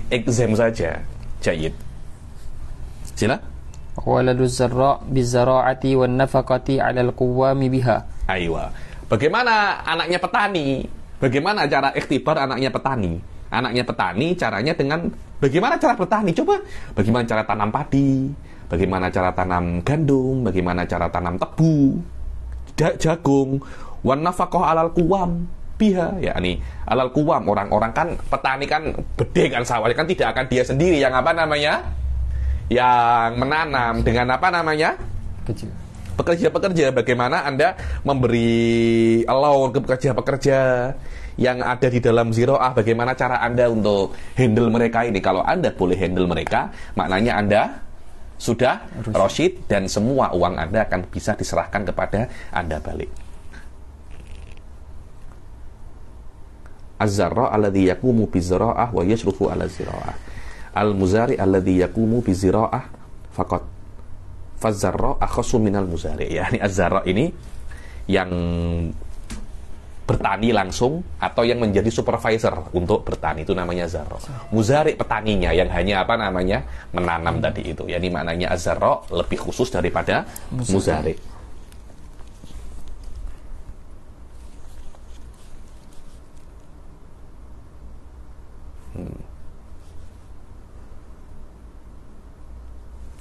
exam saja. Jayid. Sila. Waladuz zarra bizara'ati wan nafaqati 'alal quwami biha. Aywa. Bagaimana anaknya petani? Bagaimana cara ikhtibar anaknya petani? Anaknya petani caranya dengan bagaimana cara bertani? Coba bagaimana cara tanam padi? Bagaimana cara tanam gandum, bagaimana cara tanam tebu, jagung, wan nafaqah 'alal quwam biha, yakni alal quwam, orang-orang kan petani kan bede kan sawahnya kan tidak akan dia sendiri yang yang menanam dengan pekerja-pekerja. Bagaimana Anda memberi allowance ke pekerja-pekerja yang ada di dalam ziro'ah? Bagaimana cara Anda untuk handle mereka ini? Kalau Anda boleh handle mereka, maknanya Anda sudah rasyid dan semua uang Anda akan bisa diserahkan kepada Anda balik. Az-zarra alladhi yaqumu bizira'ah wa yashrufu ala zira'ah. Al-muzari alladhi yaqumu bizira'ah faqat. Faz-zarra akhassu minal muzari. Yani az-zarra ini yang bertani langsung atau yang menjadi supervisor untuk bertani, itu namanya zarra. Muzari petaninya yang hanya menanam tadi itu. Yani maknanya az-zarra lebih khusus daripada muzari.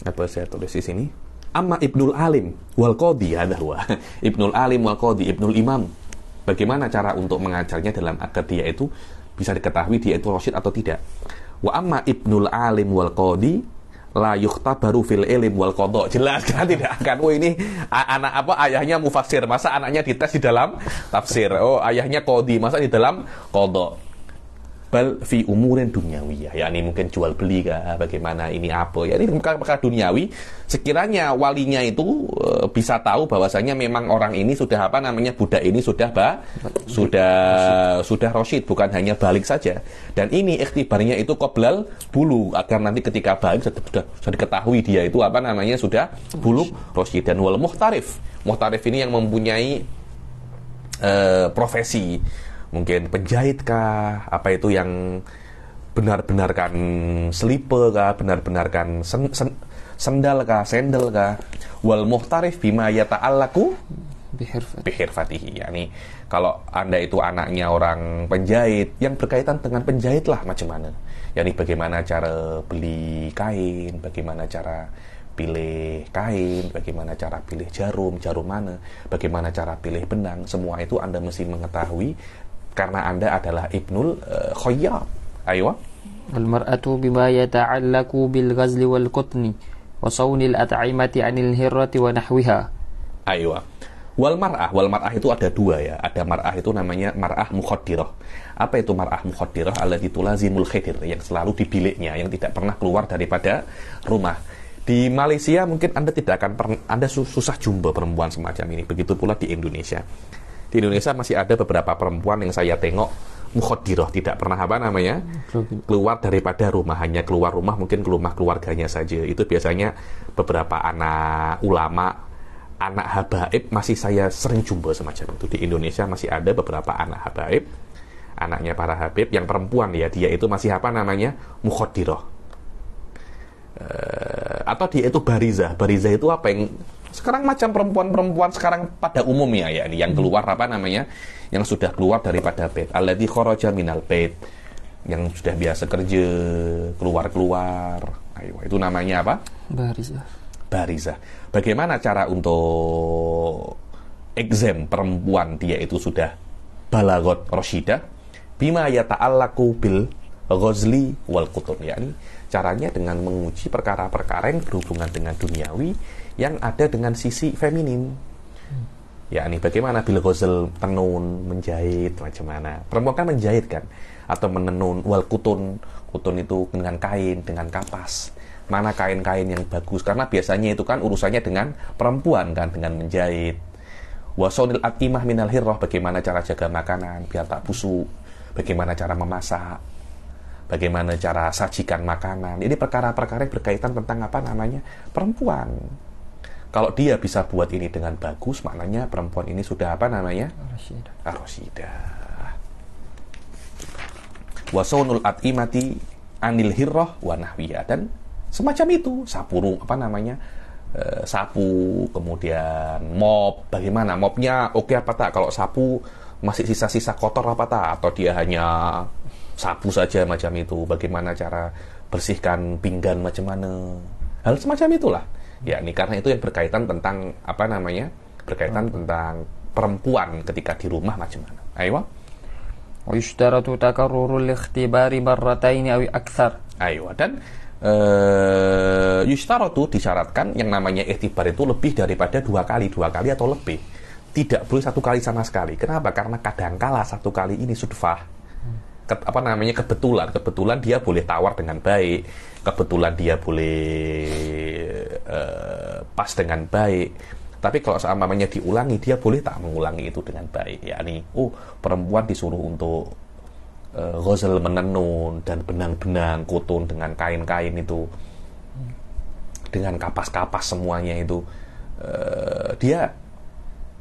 Apa saya tulis di sini? Amma Ibnul Alim wal Qadhi, ada huwa. Ibnul Alim wal Qadhi, Ibnul Imam. Bagaimana cara untuk mengajarnya dalam agar dia itu bisa diketahui dia itu rasyid atau tidak. Wa amma Ibnul Alim wal Qadhi la yukhtabaru fil ilm wal qada. Jelas kan tidak akan. Oh ini anak apa ayahnya mufassir, masa anaknya dites di dalam tafsir. Oh ayahnya qadi, masa di dalam qada. Bal fi umurin duniawiyah, yakni mungkin jual beli kah, bagaimana ini apa ya, ini perkara duniawi. Sekiranya walinya itu bisa tahu bahwasanya memang orang ini sudah apa namanya, budak ini sudah rasyid, bukan hanya balik saja. Dan ini ikhtibarnya itu qoblal bulu, agar nanti ketika balik sudah diketahui dia itu apa namanya sudah bulug rasyid. Dan wal muhtarif ini yang mempunyai profesi, mungkin penjahit kah, apa itu yang benar-benarkan selipe kah, benar-benarkan sendal kah, wal muhtarif bima yata'allaku bihirfatihi. Yani kalau Anda itu anaknya orang penjahit, yang berkaitan dengan penjahit lah macam mana, yani bagaimana cara beli kain, bagaimana cara pilih kain, bagaimana cara pilih jarum mana, bagaimana cara pilih benang, semua itu Anda mesti mengetahui karena Anda adalah Ibnul Khayyat. Ayo. Al-mar'atu bima yata'allaku bil ghazli wal qutni wa sawnil at'imati 'anil hirrati wa nahwiha. Ayo. Wal mar'ah itu ada dua ya. Ada mar'ah itu namanya mar'ah mukhaddirah. Apa itu mar'ah mukhaddirah? Allati tulazimul khidir, yang selalu di biliknya, yang tidak pernah keluar daripada rumah. Di Malaysia mungkin Anda tidak akan Anda susah jumpa perempuan semacam ini. Begitu pula di Indonesia. Di Indonesia masih ada beberapa perempuan yang saya tengok mukhaddirah, tidak pernah apa namanya keluar daripada rumah, hanya keluar rumah mungkin ke rumah keluarganya saja. Itu biasanya beberapa anak ulama, anak habaib, masih saya sering jumpa semacam itu. Di Indonesia masih ada beberapa anak habaib, anaknya para habib yang perempuan ya, dia itu masih apa namanya mukhaddirah. Atau dia itu barizah itu apa yang sekarang macam perempuan-perempuan sekarang pada umumnya ya, yang keluar apa namanya, yang sudah keluar daripada bait, alladzi kharaja minal bait, yang sudah biasa kerja keluar. Ayo, itu namanya apa? Barizah. Bagaimana cara untuk exam perempuan dia itu sudah balagot rasyidah? Bima yata'allaku bil ghazli wal qutun, yakni caranya dengan menguji perkara-perkara yang berhubungan dengan duniawi yang ada dengan sisi feminim. Ya, ini bagaimana bil ghazal, tenun, menjahit, macam mana. Perempuan kan menjahit kan, atau menenun, wal kutun itu dengan kain, dengan kapas. Mana kain-kain yang bagus, karena biasanya itu kan urusannya dengan perempuan kan, dengan menjahit. Wasonil atimah minal hirrah, bagaimana cara jaga makanan biar tak busuk, bagaimana cara memasak, bagaimana cara sajikan makanan. Ini perkara-perkara yang berkaitan tentang apa namanya perempuan. Kalau dia bisa buat ini dengan bagus, maknanya perempuan ini sudah apa namanya rasyidah. Wasaunul at'imati anil hirrah wa nahwiyah, dan semacam itu. Sapu apa namanya, sapu, kemudian mop, bagaimana mopnya oke apa tak, kalau sapu masih sisa-sisa kotor apa tak, atau dia hanya sapu saja macam itu, bagaimana cara bersihkan pinggan macam mana, hal semacam itulah ya. Ini karena itu yang berkaitan tentang apa namanya, berkaitan tentang perempuan ketika di rumah macam mana. Ayo. Wa yushtaratu takarrurul ikhtibari marrataini aw aktsar. Ayo, dan yushtaratu disyaratkan yang namanya ikhtibar itu lebih daripada dua kali atau lebih. Tidak boleh satu kali sama sekali. Kenapa? Karena kadangkala satu kali ini sudfah, apa namanya, kebetulan dia boleh tawar dengan baik, kebetulan dia boleh pas dengan baik. Tapi kalau seumpamanya diulangi, dia boleh tak mengulangi itu dengan baik. Yakni, perempuan disuruh untuk ghazal, menenun, dan benang-benang kutun dengan kain-kain itu, dengan kapas-kapas semuanya itu, dia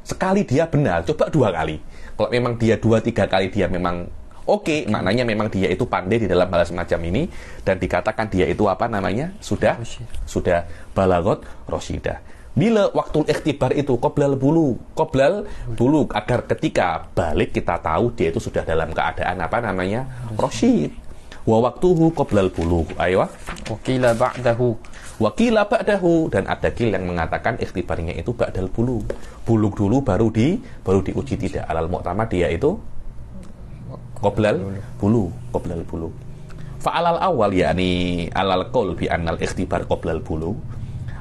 sekali dia benar, coba dua kali. Kalau memang dia 2-3 kali dia memang oke, maknanya memang dia itu pandai di dalam hal semacam ini, dan dikatakan dia itu apa namanya, sudah balagot rasyidah. Bila waktu ikhtibar itu qoblal bulu, agar ketika balik kita tahu dia itu sudah dalam keadaan apa namanya rasyid. Wa waktuhu qoblal bulu. Ayo. Wakila ba'dahu, dan ada kil yang mengatakan ikhtibarnya itu ba'dal bulu. Bulug dulu baru diuji. Tidak, alal mu'tamad dia itu qoblal bulu. Fa'alal awal yakni alal qaul bi annal ikhtibar qoblal bulu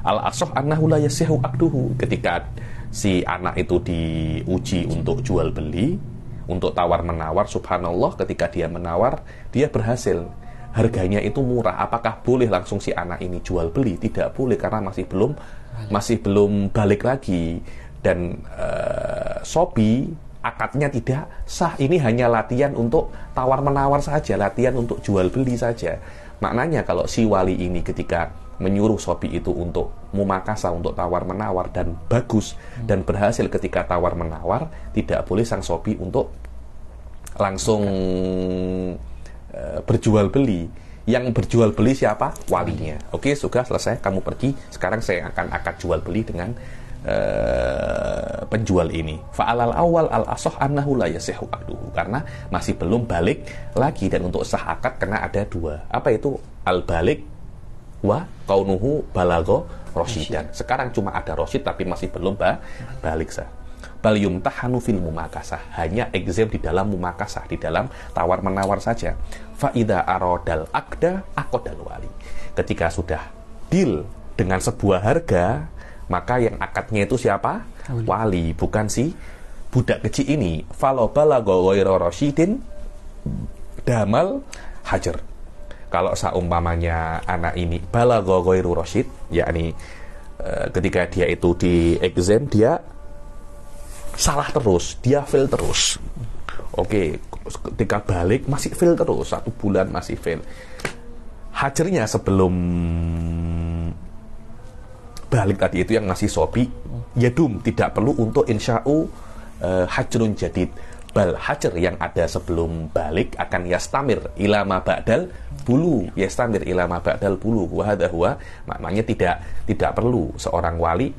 al asoh annahu la yasihu akduhu. Ketika si anak itu diuji untuk jual beli, untuk tawar menawar, subhanallah ketika dia menawar dia berhasil, harganya itu murah, apakah boleh langsung si anak ini jual beli? Tidak boleh, karena masih belum balik lagi. Dan Shopee akadnya tidak sah. Ini hanya latihan untuk tawar menawar saja, latihan untuk jual beli saja. Maknanya kalau si wali ini ketika menyuruh Shopee itu untuk mumakasa, untuk tawar menawar, dan bagus dan berhasil ketika tawar menawar, tidak boleh sang Shopee untuk langsung berjual beli. Yang berjual beli siapa? Walinya. Oke, sudah selesai, kamu pergi, sekarang saya akan akad jual beli dengan penjual ini. Fa'alal awal al asoh annahu la yasihu akduhu, karena masih belum balik lagi. Dan untuk sah akad kena ada dua. Apa itu? Al balik wa kaunuhu balago rosyidan. Sekarang cuma ada rosyid tapi masih belum balik sah. Bal yumtahanu fil mumakasah, hanya exam di dalam mumakasah, di dalam tawar menawar saja. Fa idza aradal aqda aqdal wali. Ketika sudah deal dengan sebuah harga, maka yang akadnya itu siapa? Wali, bukan si budak kecil ini. Falo balago ghairu rasyidin damal hajar. Kalau seumpamanya anak ini balago ghairu rasyid, yakni ketika dia itu di exam dia salah terus, dia fail terus. Oke, ketika balik masih fail terus, 1 bulan masih fail. Hajarnya sebelum balik tadi itu yang masih Shopee, yadum, tidak perlu untuk insya'u hajrun jadid. Bal hajar yang ada sebelum balik akan yastamir ilama ba'dal bulu, yastamir ilama ba'dal bulu. Wahada huwa, maknanya tidak perlu seorang wali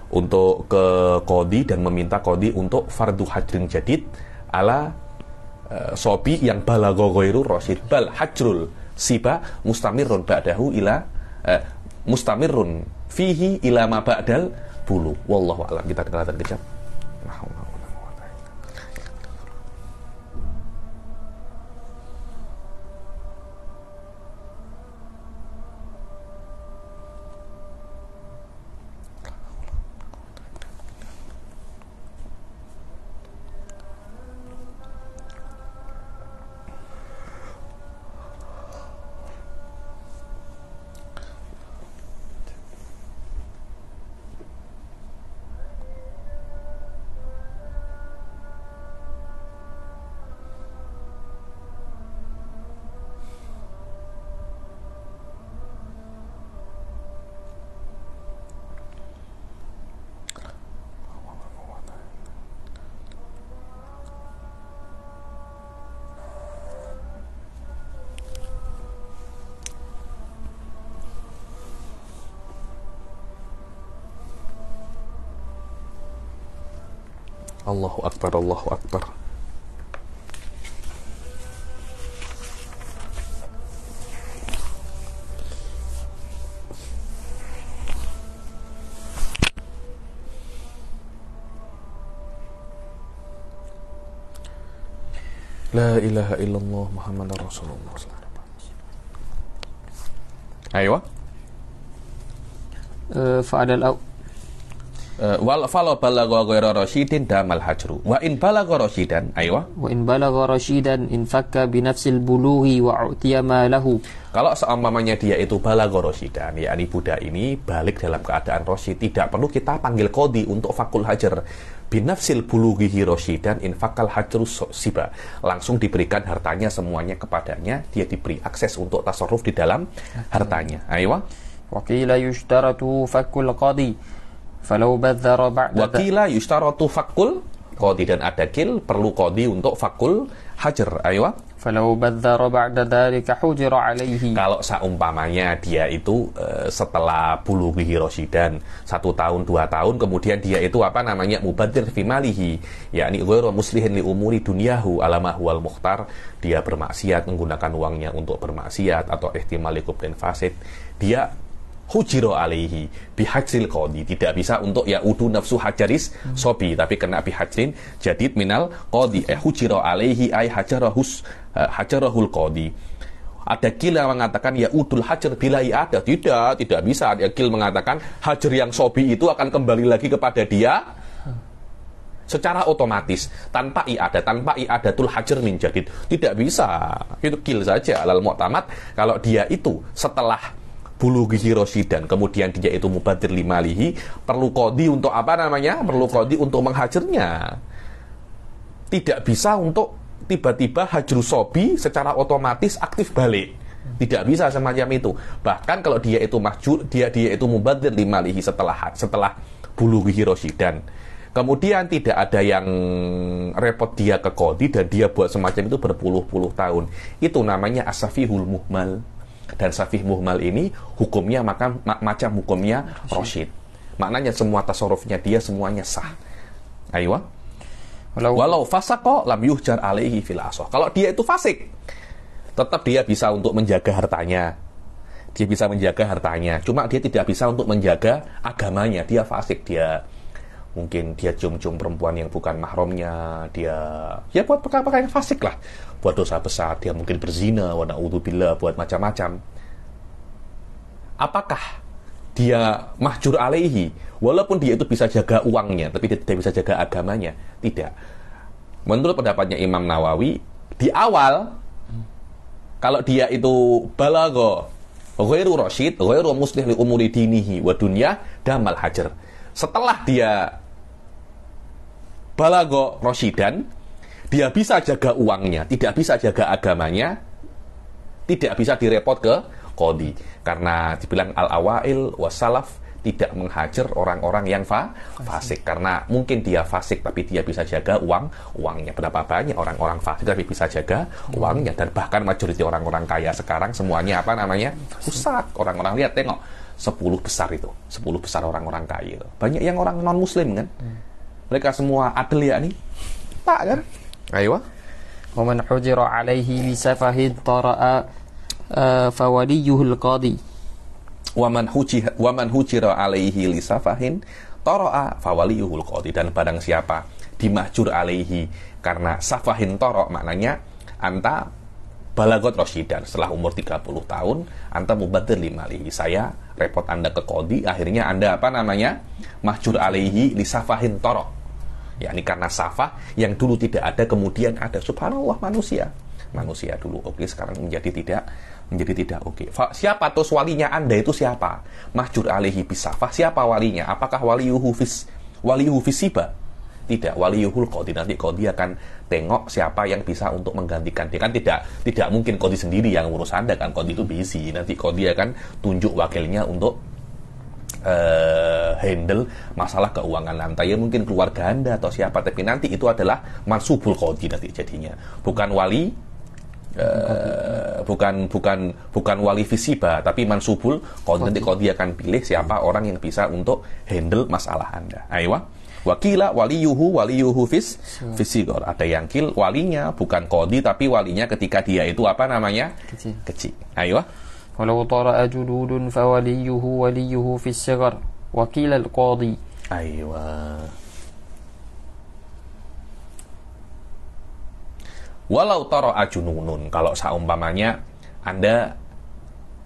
untuk ke qadhi dan meminta qadhi untuk fardu hajrin jadid ala Shopee yang balagha ghairu rasyid. Bal hajrul siba mustamirun ba'dahu ila mustamirun fihi ila ma ba'dal bulu. Wallahu a'lam. Kita kelihatan kejap. Allahu Akbar, Allahu Akbar. La ilaha illallah Muhammadar Rasulullah. Ayo. Fa'adal wal falo balagha ghairu rasyidin damal hajru wa in balagha rasyidan. Ayo. Wa in balagha rasyidan in fakka bi nafsil bulughi wa utiya ma lahu. Kalau seumpamanya dia itu balagha rasyidan, yakni budak ini balik dalam keadaan rasyid, tidak perlu kita panggil qadhi untuk fakul hajar. Binafsil bulughihi rasyidan in fakal hajru siba, langsung diberikan hartanya semuanya kepadanya, dia diberi akses untuk tasarruf di dalam hartanya. Ayo. Wa qila yushtaratu fakul qadhi falau badzara ba'da. Wa qila yushtaratu fakul qadhi, dan ada kil perlu qadhi untuk fakul hajar. Ayo. Falau badzara ba'da dzalika hujira alaihi. Kalau seumpamanya dia itu setelah bulughi rasyidan 1 tahun 2 tahun kemudian dia itu mubadir fi malihi, yakni ghairu muslihin li umuri dunyahu alama huwal mukhtar, dia bermaksiat menggunakan uangnya untuk bermaksiat atau ihtimal kubrin fasid, dia hujiro alaihi bihajril qadhi, tidak bisa untuk yaudu nafsu hajaris Shopee, tapi kena bihajrin jadid minal qadhi. Hujiro alaihi ay hajarahul qadhi Ada qil yang mengatakan ya udul hajar bila i'adah. Tidak bisa. Ada qil mengatakan hajar yang sobi itu akan kembali lagi kepada dia secara otomatis tanpa i'adatul hajar min jadid. Tidak bisa. Itu qil saja. Lal mu'tamad kalau dia itu setelah bulughihi rosyidan, kemudian dia itu mubadir limalihi, perlu qadhi untuk apa namanya? Perlu qadhi untuk menghajarnya. Tidak bisa untuk tiba-tiba hajru sobi secara otomatis aktif balik. Tidak bisa semacam itu. Bahkan kalau dia itu mahjur, dia itu mubadir limalihi setelah bulughihi rosyidan, kemudian tidak ada yang repot dia ke qadhi dan dia buat semacam itu berpuluh-puluh tahun. Itu namanya as-safihul muhmal. Dan safih muhmal ini hukumnya macam hukumnya rosyid. Maknanya semua tasarrufnya dia semuanya sah. Aywa. Walau fasaqo lam yuhjar alaihi fil asah. Kalau dia itu fasik, tetap dia bisa untuk menjaga hartanya. Dia bisa menjaga hartanya. Cuma dia tidak bisa untuk menjaga agamanya. Dia fasik, mungkin dia cium-cium perempuan yang bukan mahramnya, dia buat perkara-perkara yang fasik lah, buat dosa besar, dia mungkin berzina, wa na'udzubillah, buat macam-macam. Apakah dia mahjur alaihi walaupun dia itu bisa jaga uangnya tapi dia tidak bisa jaga agamanya? Tidak. Menurut pendapatnya Imam Nawawi, di awal kalau dia itu balagha ghairu rasyid, ghairu muslih li umuri dinihi wa dunya, damal hajar. Setelah dia balagha rasyidan, dia bisa jaga uangnya, tidak bisa jaga agamanya, tidak bisa direpot ke qadhi. Karena dibilang al-awail wassalaf tidak menghajar orang-orang yang fasik. Karena mungkin dia fasik tapi dia bisa jaga uangnya. Berapa banyak orang-orang fasik tapi bisa jaga uangnya. Dan bahkan majoriti orang-orang kaya sekarang semuanya apa namanya? Rusak. Orang-orang lihat, tengok 10 besar itu, 10 besar orang-orang kaya itu. Banyak yang orang non-muslim kan? Mereka semua adil ya nih? Tak kan? Ayo. Wa man hujira alaihi bi safahin tara'a fawaliyuhul qadhi. Wa man hujira alaihi li safahin tara'a fawaliyuhul qadhi. Dan barang siapa dimahjur alaihi karena safahin tara, maknanya anta balagot rosyidan, setelah umur 30 tahun anta mubadir limalihi, saya repot anda ke qadhi, akhirnya anda apa namanya mahjur alaihi li safahin tara, yakni karena safah yang dulu tidak ada kemudian ada. Subhanallah, manusia dulu oke, sekarang menjadi tidak oke. Siapa terus walinya anda itu siapa? Mahjur alaihi bisafah, siapa walinya? Apakah waliyuhu fisiba? Tidak, waliyuhul qadhi. Nanti qadhi akan tengok siapa yang bisa untuk menggantikan dia. Kan tidak mungkin qadhi sendiri yang urus anda kan, qadhi itu busy. Nanti qadhi akan tunjuk wakilnya untuk handle masalah keuangan anda, ya mungkin keluarga anda atau siapa, tapi nanti itu adalah mansubul qadhi nanti jadinya, bukan wali, bukan wali visiba, tapi mansubul qadhi. Nanti qadhi akan pilih siapa orang yang bisa untuk handle masalah anda. Aywa. Wakila waliyuhu fisigor. Ada yang kil walinya bukan qadhi tapi walinya ketika dia itu apa namanya kecil. Aywa. Walau tara'a juludun fawaliyuhu waliyuhu fis sighar wa qila al-qadhi. Aywa. Walau tara'a jununun, kalau saumpamanya anda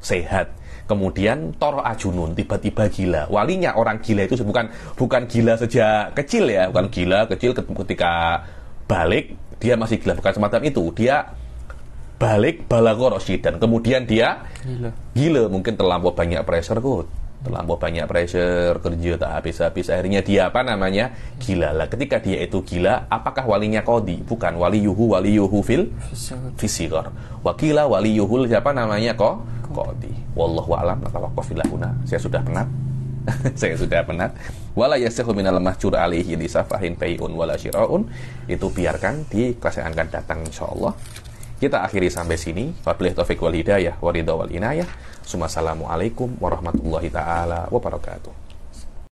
sehat kemudian tara'a junun, tiba-tiba gila. Walinya orang gila itu bukan gila sejak kecil ya, bukan gila kecil ketika balik dia masih gila, bukan semacam itu. Dia balik balagha rasyidan, kemudian dia gila, mungkin terlampau banyak pressure kerja tak habis-habis, akhirnya dia apa namanya gila lah. Ketika dia itu gila, apakah walinya qadhi? Bukan, waliyuhu fisighar. Wakila waliyuhul siapa namanya qadhi. Wallahu a'lam. Natawaqafilahuna. Saya sudah penat. Wala yasihu minal mahjur alaihi li safahin bai'un wala syira'un. Itu biarkan di kelas yang akan datang insyaallah. Kita akhiri sampai sini. Wabillahi taufiq wal hidayah wa ridha wal inayah. Assalamualaikum warahmatullahi taala wabarakatuh.